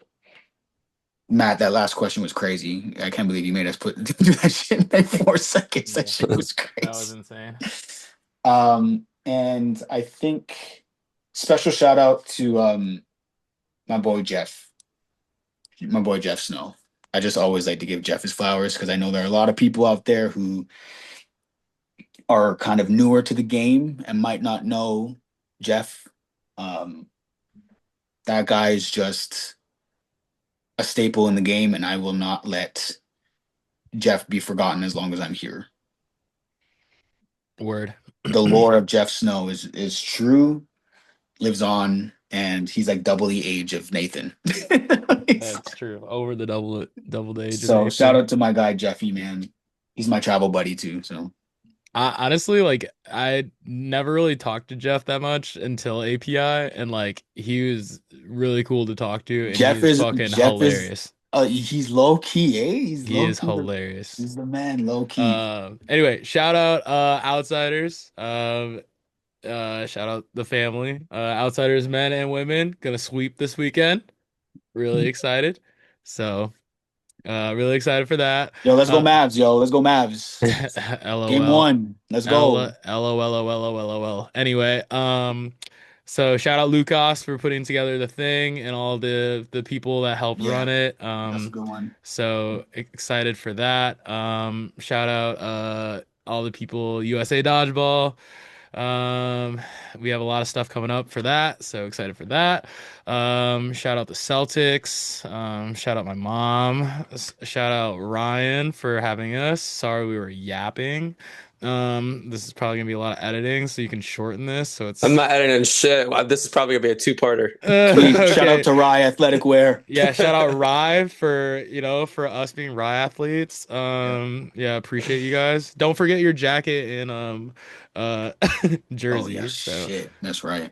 Matt, that last question was crazy. I can't believe you made us put do that shit in like 4 seconds. That Yeah, shit was that was crazy. insane. And I think special shout out to my boy Jeff, my boy Jeff Snow. I just always like to give Jeff his flowers because I know there are a lot of people out there who are kind of newer to the game and might not know Jeff. Um, that guy is just a staple in the game, and I will not let Jeff be forgotten as long as I'm here. Word. The lore of Jeff Snow is true, lives on, and he's like double the age of Nathan. That's true. Over the double the age of So shout Nathan. out to my guy Jeffy, man. He's my travel buddy too. So I honestly like I never really talked to Jeff that much until API, and like he was really cool to talk to, and Jeff he's is fucking Jeff is hilarious. he's low key, eh? He's He low is key hilarious. he's the man, low key. Anyway, shout out Outsiders. Shout out the family. Outsiders men and women gonna sweep this weekend. Really excited. So, really excited for that. Yo, let's go Uh Mavs, yo. Let's go Mavs. Game LOL. one. Let's LOL. go. LOL. Anyway, so shout out Lucas for putting together the thing and all the people that help run Yeah, it. that's a good one. So excited for that. Shout out all the people USA Dodgeball. Um, we have a lot of stuff coming up for that, so excited for that. Shout out the Celtics. Shout out my mom. Shout out Ryan for having us. Sorry we were yapping. This is probably gonna be a lot of editing, so you can shorten this. So I'm it's not editing shit. Wow, this is probably gonna be a two-parter. Sweet. Shout out okay. to Rye Athletic Wear. Yeah, shout out Rye for, for us being Rye athletes. Yeah. Yeah, appreciate you guys. Don't forget your jacket and uh Oh yeah, jersey. So shit. That's right.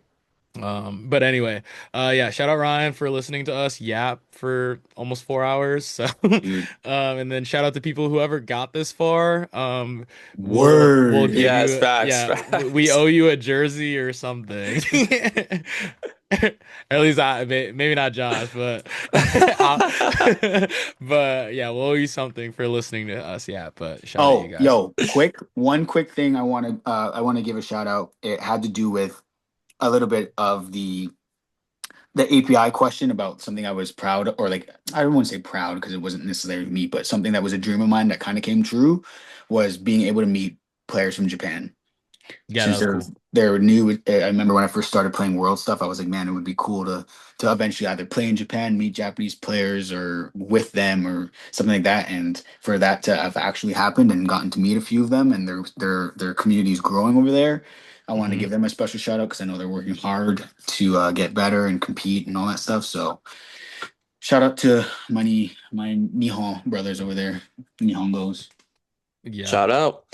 but anyway, yeah, shout out Ryan for listening to us yap for almost 4 hours. So, Dude. and then shout out to people who got this far. We'll Word. give Yes, you, facts, yeah, we facts. owe you a jersey or something. At least maybe not Josh, but but yeah, we'll owe you something for listening to us. Yeah, but shout out you Oh, guys. yo, one quick thing I want to give a shout out. It had to do with a little bit of the API question about something I was proud, or like I don't want to say proud because it wasn't necessarily me, but something that was a dream of mine that kind of came true was being able to meet players from Japan. Yeah, that Since was cool. they're new, I remember when I first started playing World stuff, I was like, man, it would be cool to eventually either play in Japan, meet Japanese players, or with them, or something like that. And for that to have actually happened and gotten to meet a few of them, and their community is growing over there, I want to Hmm. give them a special shout out because I know they're working hard to get better and compete and all that stuff. So shout out to my Nihon brothers over there, Nihongos. Yeah. Shout out.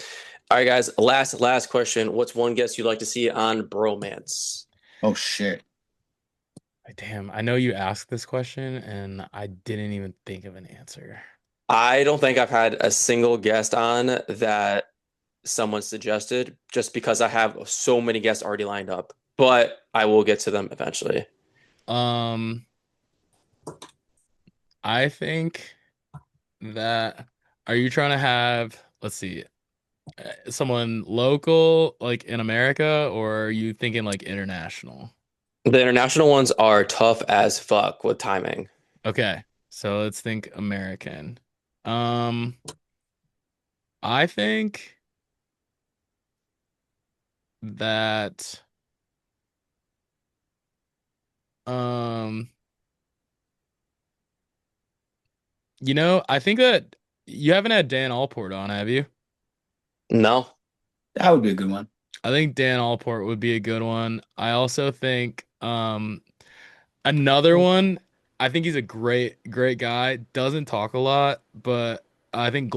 All right, guys. Last question. What's one guest you'd like to see on Bromance? Oh shit. Damn, I know you asked this question and I didn't even think of an answer. I don't think I've had a single guest on that someone suggested just because I have so many guests already lined up, but I will get to them eventually. Um, I think that are you trying to have, let's see, someone local like in America, or are you thinking like international? The international ones are tough as fuck with timing. Okay, so let's think American. Um, I think that um I think that you haven't had Dan Allport on, have you? No. That would be a good one. I think Dan Allport would be a good one. I also think another one, I think he's a great guy. Doesn't talk a lot, but I think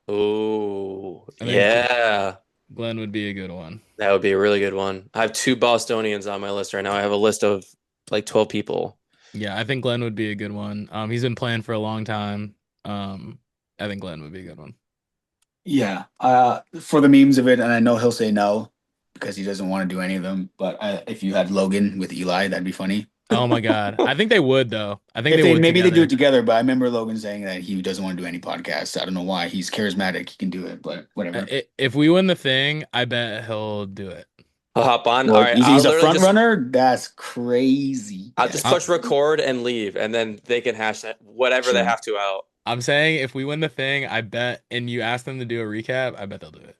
Oh, I think yeah. Glenn would be a good one. That would be a really good one. I have two Bostonians on my list right now. I have a list of like 12 people. Yeah, I think Glenn would be a good one. He's been playing for a long time. I think Glenn would be a good one. Yeah. For the memes of it, and I know he'll say no because he doesn't want to do any of them. But if you had Logan with Eli, that'd be funny. Oh my God. I think they would though. I think If they they would maybe they do it together. together, but I remember Logan saying that he doesn't want to do any podcasts. I don't know why. He's charismatic. He can do it, but whatever. If we win the thing, I bet he'll do it. I'll hop on. All Well, right, you think I'll he's a literally front just runner? That's crazy. I'll just That's I'm, push crazy. record and leave, and then they can hash that whatever they Sure. have to out. I'm saying if we win the thing, I bet, and you ask them to do a recap, I bet they'll do it.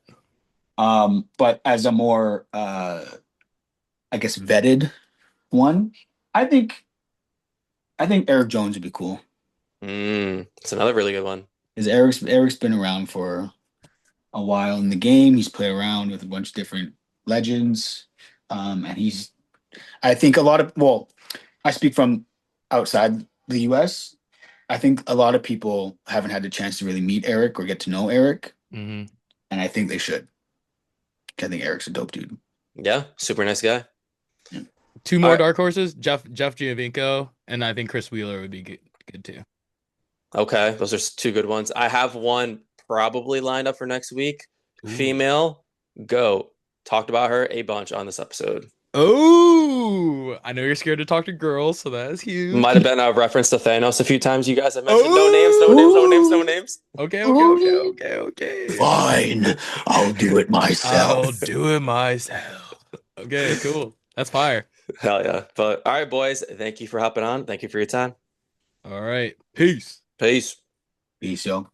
But as a more I guess vetted one, I think I think Eric Jones would be cool. It's another really good one. Because Eric's been around for a while in the game. He's played around with a bunch of different legends. And I think a lot of, well, I speak from outside the US. I think a lot of people haven't had the chance to really meet Eric or get to know Eric. Hmm. And I think they should. I think Eric's a dope dude. Yeah, super nice guy. Yeah. Two All more right. dark horses, Jeff Giovinco, and I think Chris Wheeler would be good too. Okay, those are two good ones. I have one probably lined up for next week. Ooh. Female goat. Talked about her a bunch on this episode. Oh, I know you're scared to talk to girls, so that is Might have huge. been a reference to Thanos a few times. You guys have mentioned no names, no names, no names, no Oh, names. okay. Fine, I'll do it I'll myself. do it myself. Okay, cool. That's fire. Hell yeah. But all right, boys. Thank you for hopping on. Thank you for your time. All right. Peace. Peace. Peace, yo.